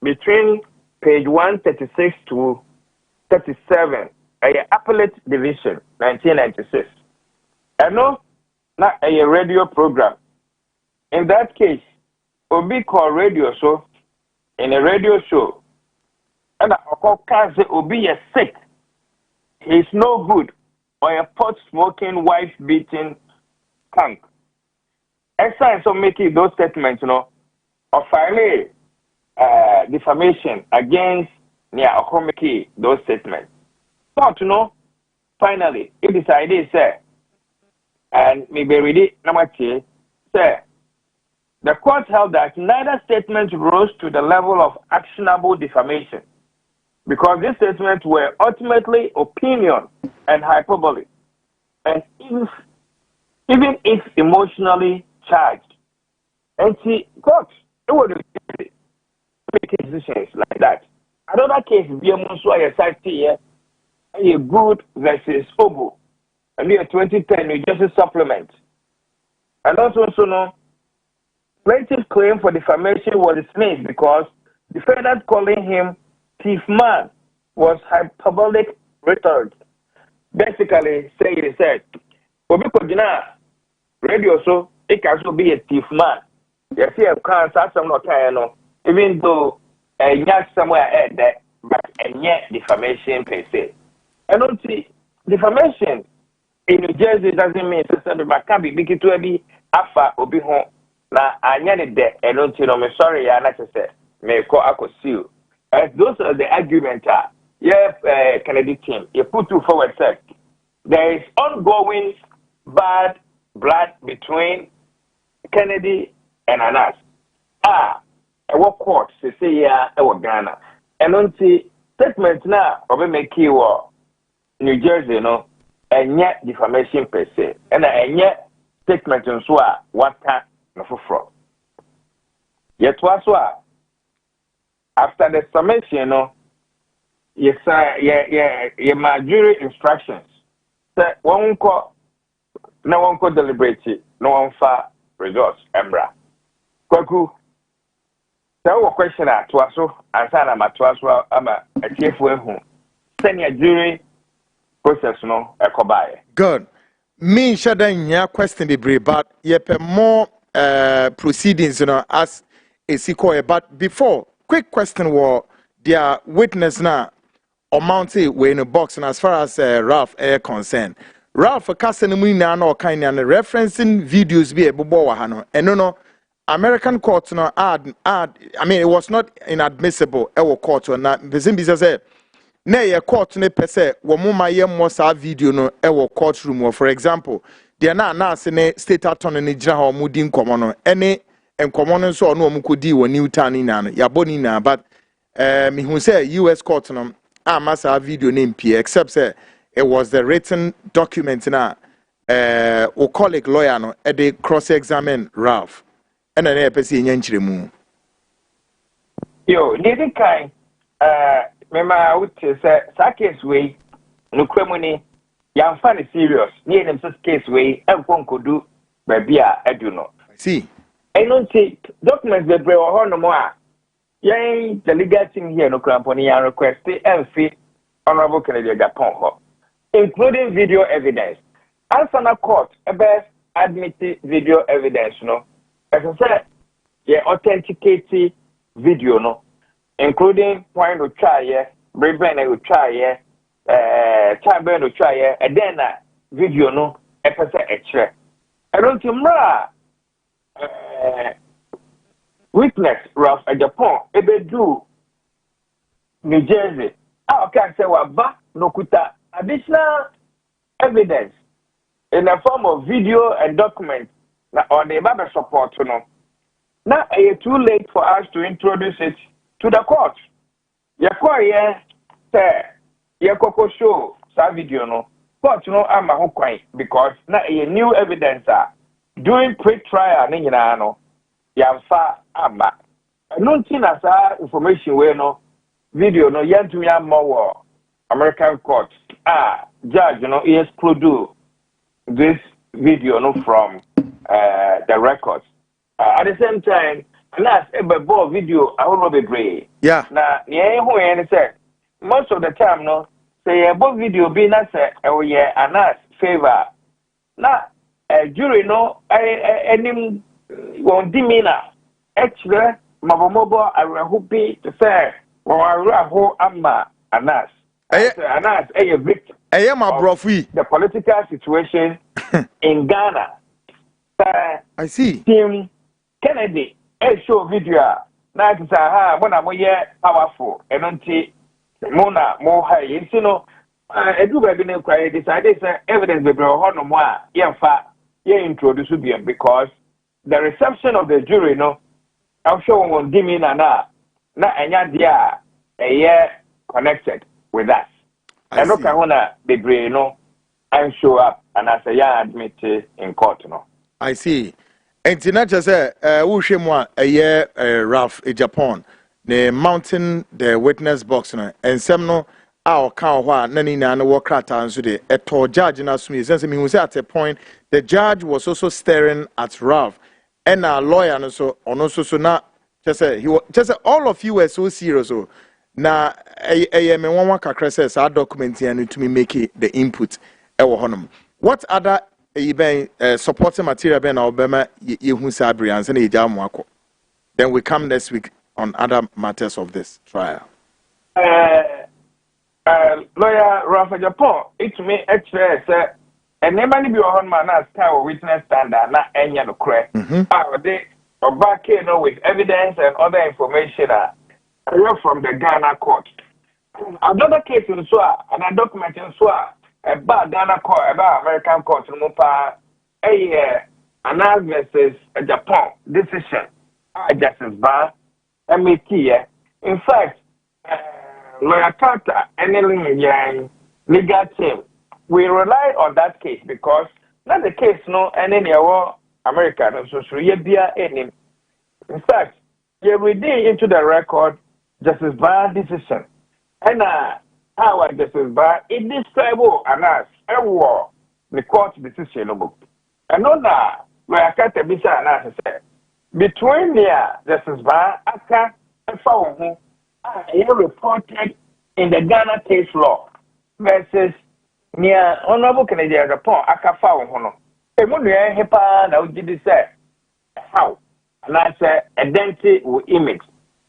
between page 136 to 37. Appellate Division 1996. And no, not a radio program. In that case, Obi called radio show in a radio show, and I Obi is sick. He's no good, or a pot smoking, wife beating skunk. Essence of making those statements, or filing defamation against making those statements. But finally, it decided, sir, and maybe read it, number 2, sir, the court held that neither statement rose to the level of actionable defamation, because these statements were ultimately opinion and hyperbole, and even if emotionally charged. And see, court, it would make decisions like that. Another case, a site here, a good versus Obo, and the 2010 New Jersey Supplement. And also, plaintiff's claim for defamation was dismissed because defendant calling him thief man was hyperbolic rhetoric. Basically, he said, Obi Kodina radio so it can also be a thief man. You see a cancer some not even though a young somewhere at that, but a yet defamation per se. I don't see defamation in New Jersey doesn't mean sister but can be big to be afa obi home. Na anya ne de eno nti no me sorry ya na chese may call Ako Seal. Those are the arguments. Kennedy team, you put two forward said there is ongoing bad blood between Kennedy and Anas. What court say Ghana. And on the statement now, we make you New Jersey, and yet defamation per se, and yet statement on what kind of fraud. Yet was after the summation, yes, my jury instructions. Say one call, no one could deliberate it, no one far results, Embra. Kwaku, so a question at Twasso, and Sana Matwasso, I'm a chief way home. Send your jury process, no, a cobaye. Good. Me, Shadan, ya question the brief, but yepe more proceedings, as a sequoia. But before, quick question was their witness now. Or Mountie we in a box, and as far as Ralph air concerned, Ralph casting me now no kind and referencing videos be a bobo hano and no American courts no add I mean it was not inadmissible our court or not business say na ye court ne pese wo muma ye mo sa video no our courtroom or for example they na say ne state attorney ne gira ha mo di nkomo no ene nkomo no so no mo kodi wo Newtown na no ya boni na but me who say US court no massa video name P except say it was the written document na o colleague lawyer no e dey cross examine Ralph and na person nyanchire mu yo dey kind mema I would say case way no kwemuni ya mfa serious ni dem say case way enkonkodu ba bia edu no see I don't take documents that bring on no more. Yang the legal team here no cramponi and request and fit Honorable Kennedy Agyapong, including video evidence. Ansana court best admitted video evidence, as I said, authenticate video, including point of try, Breben will try, Chamber will try, and then video, episode extra. I don't think witness Ralph Agyapong ebe do New Jersey. Can say waba nokuta additional evidence in the form of video and documents or the Bible support. Now it's too late for us to introduce it to the court. Yekoko show sa video no court ama ho kwan because now a new evidence during pre-trial ni nyina no yamfa ama no tina sa information we no video no yantu ya more American court judge exclude this video no from the records at the same time Anas ebe video ahoro bebre yeah na ye hu ye say most of the time no say ebo video be na say e Anas favor na jury no any won dimina actually mabomobo arahubi to say waraho ama Anas Anas a victim my brofi the political situation in Ghana. I see Tim Kennedy show video na kisa when am powerful enonti mona mo high edu baby ne kwai decided say evidence be bro no mo a yemfa introduce them because the reception of the jury I'm sure one dimi na enya dia connected with us. I look at the brain and show up and I say admit in court I see. And not just say Ushimwa Ralph Agyapong the mountain the witness box and some our cow nani na no work out and so a tall judge in us me sense me who say at a point the judge was also staring at Ralph and our lawyer and so so now just say he just say all of you were so serious so na me one kakra says our document and to me make it the input what other supporting material ben obema yehu sabri and say ejamwako then we come next week on other matters of this trial lawyer Ralph Agyapong it me actually say and never be on man as witness standard na enya no correct they or back in with evidence and other information from the Ghana court. Another case in SWA, and a document in SWA about Ghana court, about American court, Anas versus Agyapong decision. Justice Bar, MET. In fact, Lawyer Carter and the legal team, we relied on that case because not the case no any American so in fact, you reading into the record Justice Bar decision. And how Justice Bar it describes Anas the court decision and on Lawyer Carter bisa Anas said between Justice Bar Aka and Fawu reported in the Ghana case law versus near Honorable Canadian Agyapong Aka Fawu Emunia Hepa na ujidi say how and I say identity with image,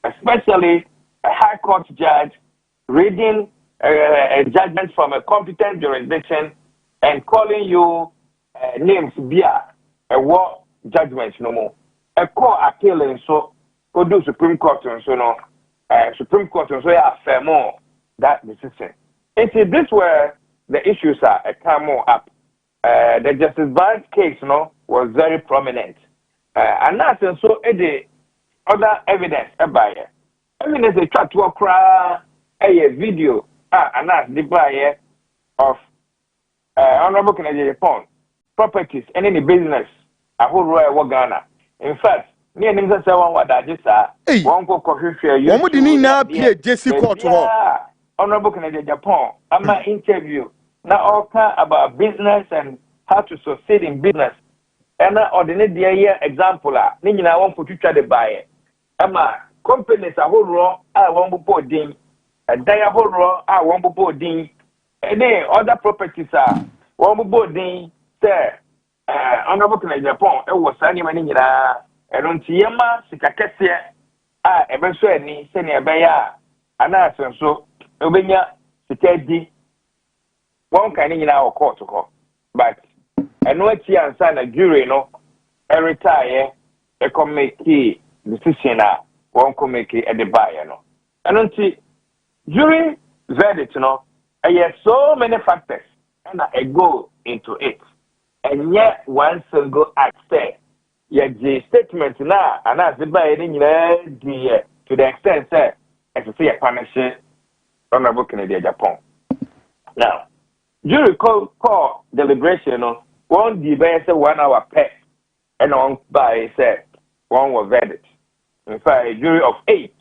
especially a high court judge reading a judgment from a competent jurisdiction and calling you names via a war judgment no more. A court appealing so go do Supreme Court and so no Supreme Court and so affirm more that decision. And see this where the issues are come more up. The Justice Barnes case was very prominent. And that's so the other evidence about it. Evidence they try to acquire a video and that's the buyer of Honorable Canadian Agyapong properties and any business a whole royal Ghana. In fact, near Nimsa Sawan what I just one go coffee fair. You would need Jesse Court. Honorable Canadian Agyapong, I'm my interview. Now all about business and how to succeed in business. And ordinate the year example, Nina won't put you try to buy it. Companies a whole raw, I won't put ding. A dia whole raw, I won't put ding. And then other properties are one board ding, sir. Honorable Canadian Agyapong, it was any money and on Tiama, Sikakesia, eventually, senior Baya, Anas and so, Ubenya, Sikedi. One kind in our court to go. But I know it's here and sign a jury, every time a committee decision, one committee at the buyer, And don't see jury verdict, I have so many factors, and I go into it. And yet, one single act say, yet the statement now, and as the buyer to the extent, say, as a fair punishment, Honorable Canadian Agyapong. Now, jury call deliberation, one debate 1 hour pay, and on by said one was verdict. In fact, a jury of 8.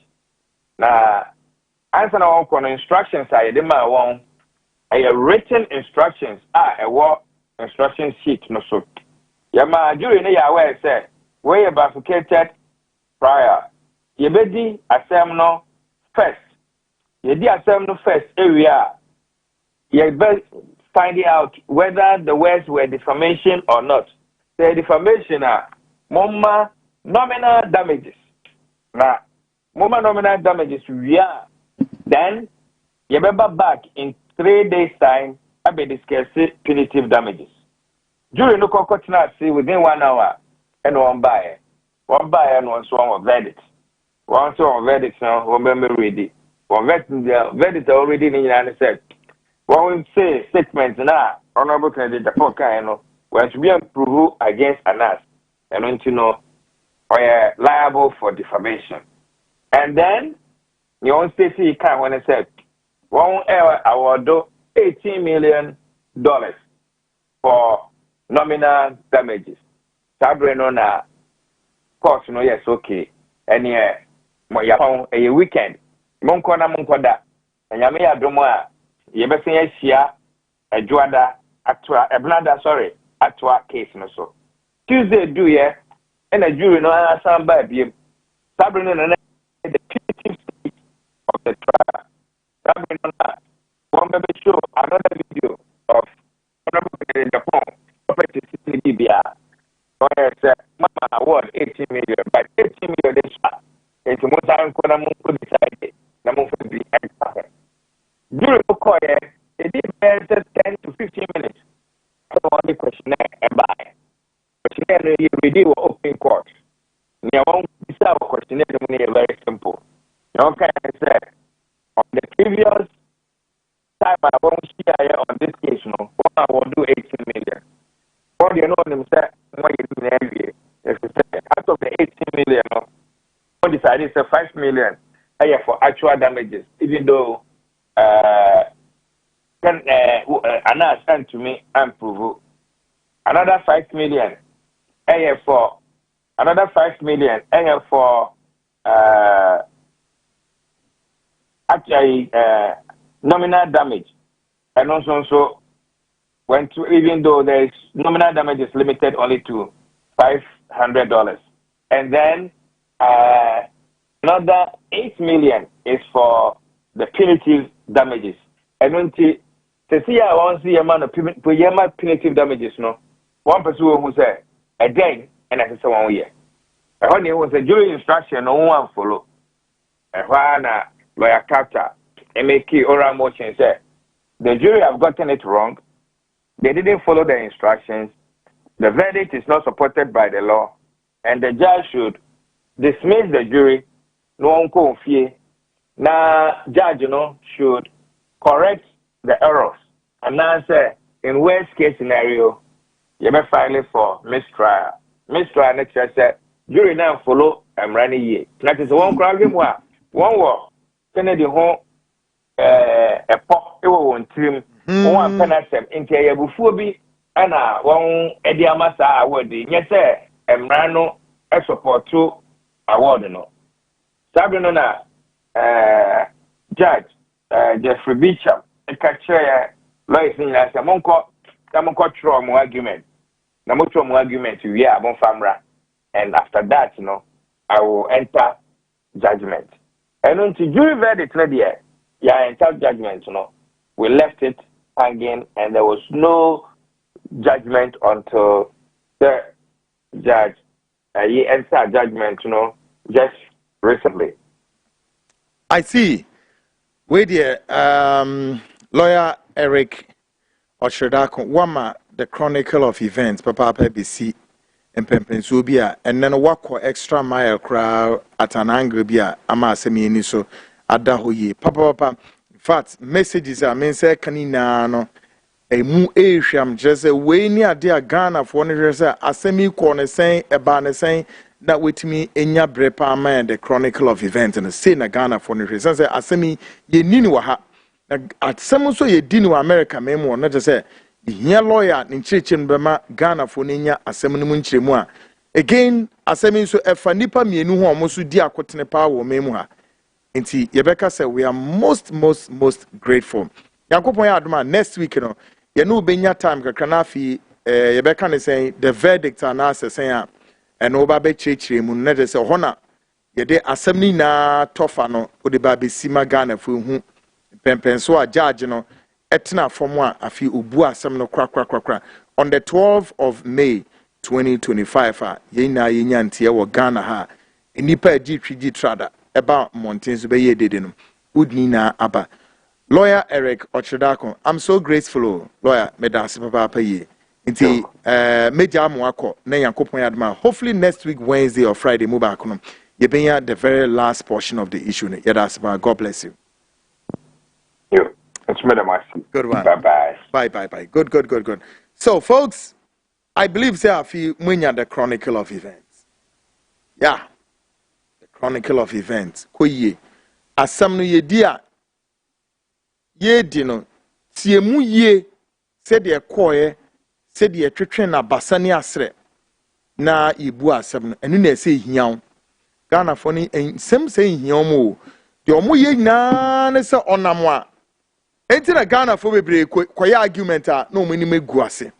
Now, answer on instructions, I did my one. Written instructions a war instruction sheet, no so. Yama jury ne ya said, where bifurcated prior. Yebedi assembly first. Yedi assembly first area. You best finding out whether the words were defamation or not. The defamation are moma nominal damages. Now, moma nominal damages we are. Then you remember back in 3 days' time, I be discussing punitive damages. During the see within 1 hour and one buyer and one sworn verdict. One sworn verdict now, one memory ready. One verdict already in the United States. One will say statements now, Honorable Canadian Agyapong, when to be approved against Anas, and want to know are liable for defamation. And then, you won't say he can when I said, one award $18 million for nominal damages. Sabrina na court yes okay. And a weekend. Monkoda. And Yamea Domoa. Yebese Shia, a Juada, Atwa case no so. Tuesday do ye, and a jury no answer by being Sabrina the punitive state of the trial. Sabrina, one baby show another video of Honorable Agyapong, property city Libya. Where said, Mama award 18 million, but 18 million this shot. It's more time when I'm going to decide. I'm going to be exact. During the court, it did just 10 to 15 minutes. I want the questionnaire and buy. Questionnaire, you review open court. You actual damages, even though Anas sent to me and prove another 5 million for another 5 million for actually nominal damage, and also went to, even though there is nominal damage is limited only to $500, and then another 8 million is for the punitive damages. And when to see I want to see a man of punitive damages, no one person who say again, and I said 1 year. I heard it was a jury instruction, no one follow. And when lawyer capture and make oral motion say the jury have gotten it wrong. They didn't follow the instructions. The verdict is not supported by the law, and the judge should dismiss the jury. No one can fear. Now, judge, should correct the errors. And now say, in worst case scenario, you may file it for mistrial. Mistrial next year said, jury now follow and running ye. That is one crowd game one war. Kennedy home a pop, it won't trim. One penalty into a buffoobi, and one Eddie Amasa award. Yes, sir, and Rano a support to award. No, Sabina, Judge Jeffrey Beecham, a catcher, Lois as a monco, Tamoco argument. Namucho argument, we are one famra. And after that, I will enter judgment. And until jury verdict, yeah, enter judgment, we left it hanging, and there was no judgment until the judge he entered judgment, just recently. I see. Wait here, lawyer Eric Ochredako, Wama, the Chronicle of Events, Papa BBC, and Pempensubia, and then walk extra mile crowd at an angle beer, Ama Semi so Adahoye, Papa. In fact, messages are mean say canina no a mu asham just a way near dear Ghana for one say a semi corner saying a banner saying that with me in your brepa man the Chronicle of Events and say na Ghana for one say a semi ye ninu ha at some so ye dinu America memo not just say the lawyer in chichin bema Ghana for ninya a seminum chimua again a semi so a fanipa me nu almost dia cotton power memo. Inti Yebeka said we are most grateful. Yakopon Adma next week, you know, benya time Kakranafi Yebeka is saying the verdict and us saying and Obabe Chichi Munede say honor. Yede assembly na tofano Udibabi Sima Ghana fu Pempenso a judge etna from one afi ubua semno crack on the 12th of May 2025 yena yenyantie wo Ghana ha enipa G3G trada about mountains be ye didn't udnina aba lawyer Eric Ochredako. I'm so grateful lawyer medasi papa ye nti meja amwako na yankopon adma hopefully next week Wednesday or Friday move back no ye benya the very last portion of the issue yedasi. God bless you. It's Madam Asi. Good one. Bye. Good. So folks, I believe say I feel the Chronicle of Events. Yeah. Chronicle of Events. Koye. Asamno ye dia. Ye dino. Siemu ye. Said ye koye. Said ye twetwe na basani asre. Na ibu asamno. Enu na say hiyan. Ghana foni sem say hiyan mo. De omo ye na ne se onamwa. Enti na Ghana fo bebre koye argument a no mo ni megu ase.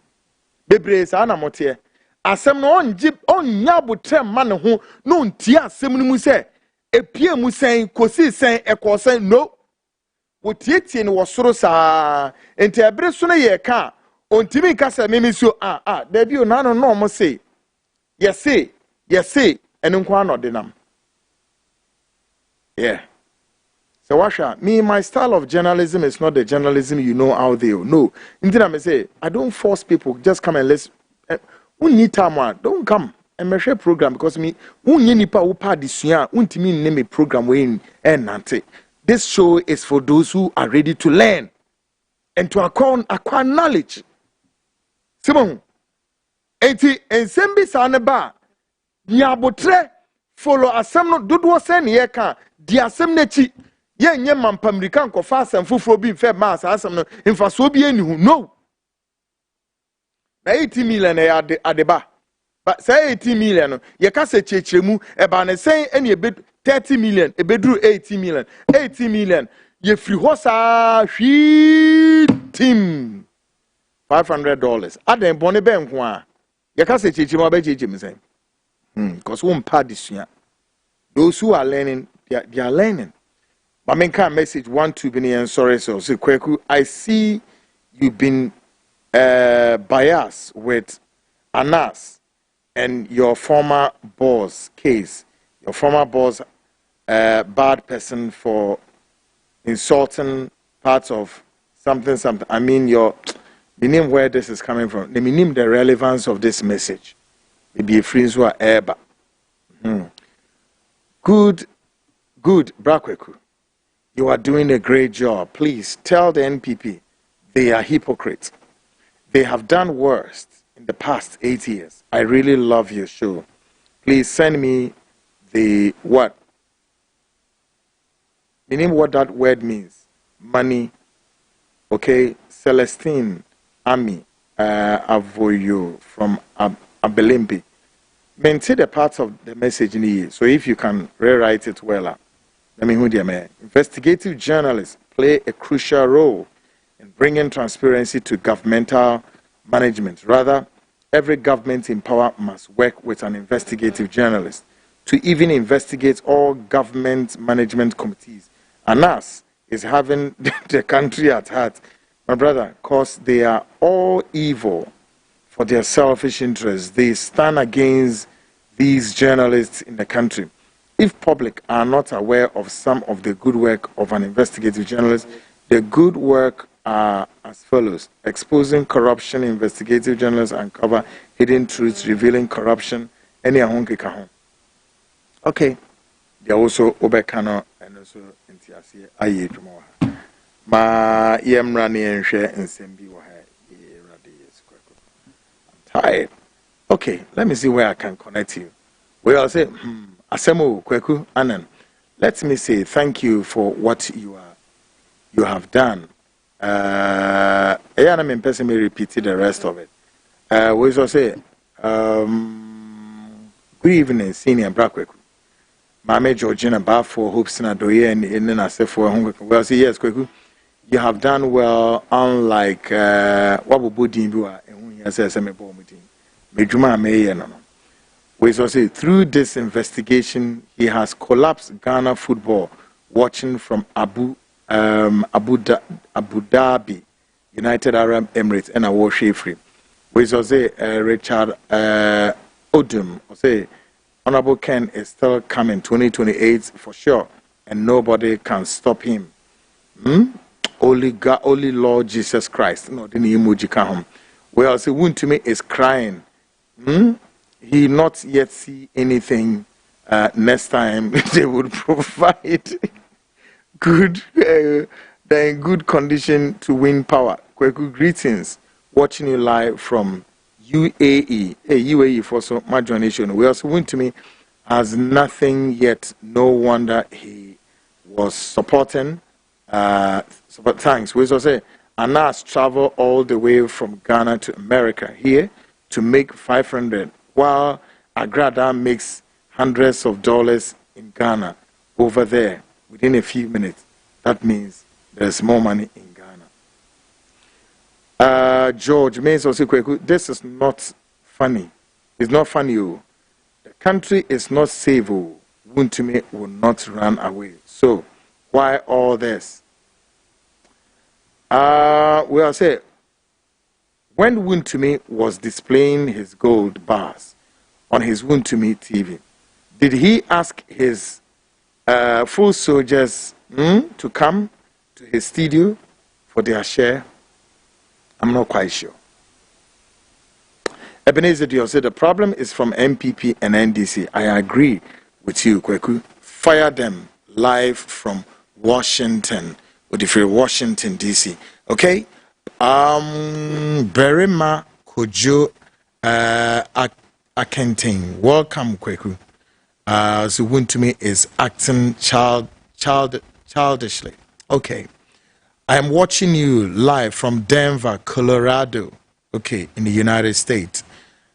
Bebre sa na mote. Asem no nya botrem ma ne ho no ntia asem no mu se epie mu sen kosi sen ekosen no wotietie ne wosoro saa enti ebre so no ye ka ontimi ka se memi so da bi o na no no mo se yese enu nkwa anodinam. Yeah. So Washa, my style of journalism is not the journalism you know out there. No. Indeed, I say I don't force people. Just come and listen. Who need time? Don't come and make a program because me. Who need nipa who participate? Who need name a program when and nante. This show is for those who are ready to learn and to acquire knowledge. Simon, enti ensembi saneba nyabotre follow asem no dodo sen ye kan di asem nechi Ye nye mampamrikan ko fa asem foforo bi fe ma asem no mfaso bi eni hu no na 80 million e adeba but say 80 million no ye ka se chechremu e ba ne sen ene e 30 million e bedru 80 million ye free ho sa hwi tim $500 aden bone ben ho a ye ka se chechremu ba chechremu sen because won pa disua those who are learning they are learning. But I can message 1-2 bini and sorry so Kweku, I see you've been biased with Anas and your former boss case. Your former boss, bad person for insulting parts of something. I mean, the name where this is coming from. Let me name the relevance of this message. Maybe a friends who are eba. Good, Brakweku. You are doing a great job. Please tell the NPP they are hypocrites. They have done worse in the past 8 years. I really love your show. Please send me the what? Meaning what that word means. Money. Okay. Celestine Ami Avoyo from Abelimpi. Maintain the parts of the message in here. So if you can rewrite it well. I mean, investigative journalists play a crucial role in bringing transparency to governmental management. Rather, every government in power must work with an investigative journalist to even investigate all government management committees. Anas is having the country at heart, my brother, because they are all evil for their selfish interests. They stand against these journalists in the country. If public are not aware of some of the good work of an investigative journalist, the good work are as follows: exposing corruption, investigative journalists uncover hidden truths, revealing corruption, any ahonke. Okay. They are also Obekano and also Ntiasi Aye Jumoha. Ma Yemrani and share and Sembi Waha. I'm tired. Okay, let me see where I can connect you. We all say, Asemo Kweku Anan. Let me say thank you for what you have done. I am person may repeat the rest of it. We also say good evening, senior Brakweku. Mame Georgina Bafo hopes na doye and in I say for well say yes, Kweku. You have done well, unlike Wabu Dimbu and when he says me bo meeting. Mejuma me no. We also say through this investigation, he has collapsed Ghana football, watching from Abu Dhabi, United Arab Emirates, and a worship free. We also say Richard Odum, say Honorable Ken is still coming 2028 for sure, and nobody can stop him. Only God, only Lord Jesus Christ. No, the emoji come. We also say Wuntumi is crying. He not yet see anything. Next time they would provide good, they're in good condition to win power. Kweku, greetings. Watching you live from UAE. UAE for so much donation. We also went to me as nothing yet. No wonder he was supporting. Thanks. We also say Anas travel all the way from Ghana to America here to make 500. While Agrada makes hundreds of dollars in Ghana over there within a few minutes. That means there's more money in Ghana. George Mays also quick. This is not funny. It's not funny. The country is not safe. Wuntumi will not run away. So why all this? We'll say when Wuntumi was displaying his gold bars on his Wuntumi TV, did he ask his full soldiers to come to his studio for their share? I'm not quite sure. Ebenezer Dio said the problem is from MPP and NDC. I agree with you, Kweku. Fire them live from Washington, Washington, D.C. Okay? Berima Kojo Akenting. Welcome, Kweku. So Wuntumi is acting childishly. Okay. I am watching you live from Denver, Colorado, okay, in the United States.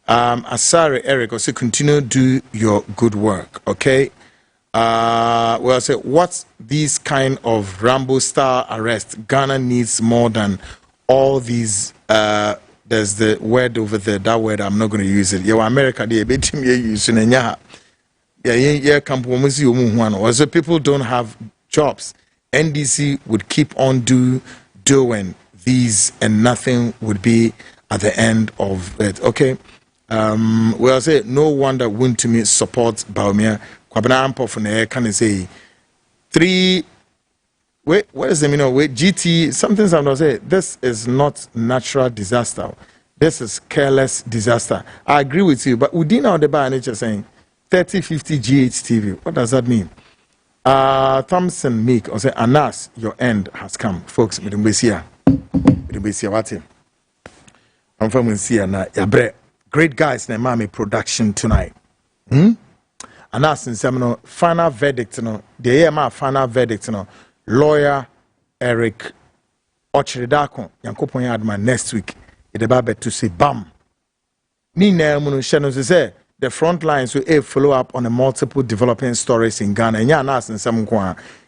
Asare Eric also continue to do your good work, okay? Well, I say, what's this kind of Rambo style arrest? Ghana needs more than all these. There's the word over there, that word, I'm not going to use it. Yeah, America, they bet me using it. Yeah, also people don't have jobs. NDC would keep on doing these and nothing would be at the end of it. Okay. Well, I say no wonder went to me support Baumia. Kwabena Ampo for the can say 3. Wait, what is the meaning? Wait, GT, something I'm not saying. This is not natural disaster. This is careless disaster. I agree with you, but within our debate, nature saying 30-50 GHTV. What does that mean? Thompson Meek or say Anas, your end has come, folks. I'm from Sia na yabre. Great guys na mami production tonight. Anas in seminar final verdict no. The ma final verdict no. Lawyer Eric Ochridako Yankopon Adman next week. It to say bam. Ni na munu shano say the front lines will follow up on the multiple developing stories in Ghana. And Anas in some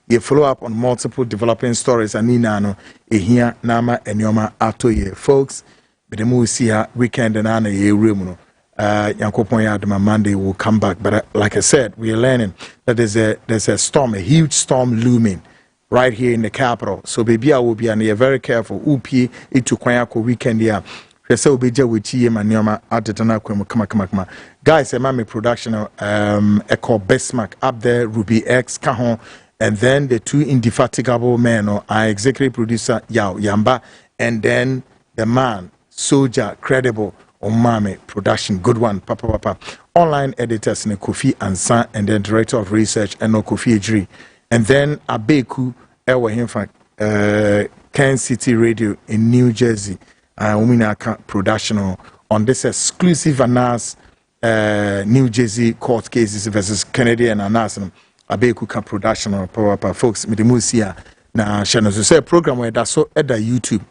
you follow up on multiple developing stories and Nina no here nama enyoma ato ye folks. But the movie see weekend and ana ye room no. Yankopon Adman Monday will come back. But like I said, we are learning that there's a storm, a huge storm looming right here in the capital. So baby, I will be and you're very careful. Upi itu kwanyako weekend ya. So beja wichi manioma atetana kama. Guys, my production Echo Bestmark up there, Ruby X Kahon, and then the 2 indefatigable men, our executive producer Yao Yamba, and then the man, Soldier, Credible, Omame production, good one, Papa. Online editors in Kofi Ansan, and then director of research and Kofi Ejiri. And then Abeku Ewa Himfa Kansas City Radio in New Jersey, Uminaka production on this exclusive Anas New Jersey court cases versus Kennedy and Anas Abeku ka production on Power folks. Midimusia na channel so say program where that's so at the YouTube.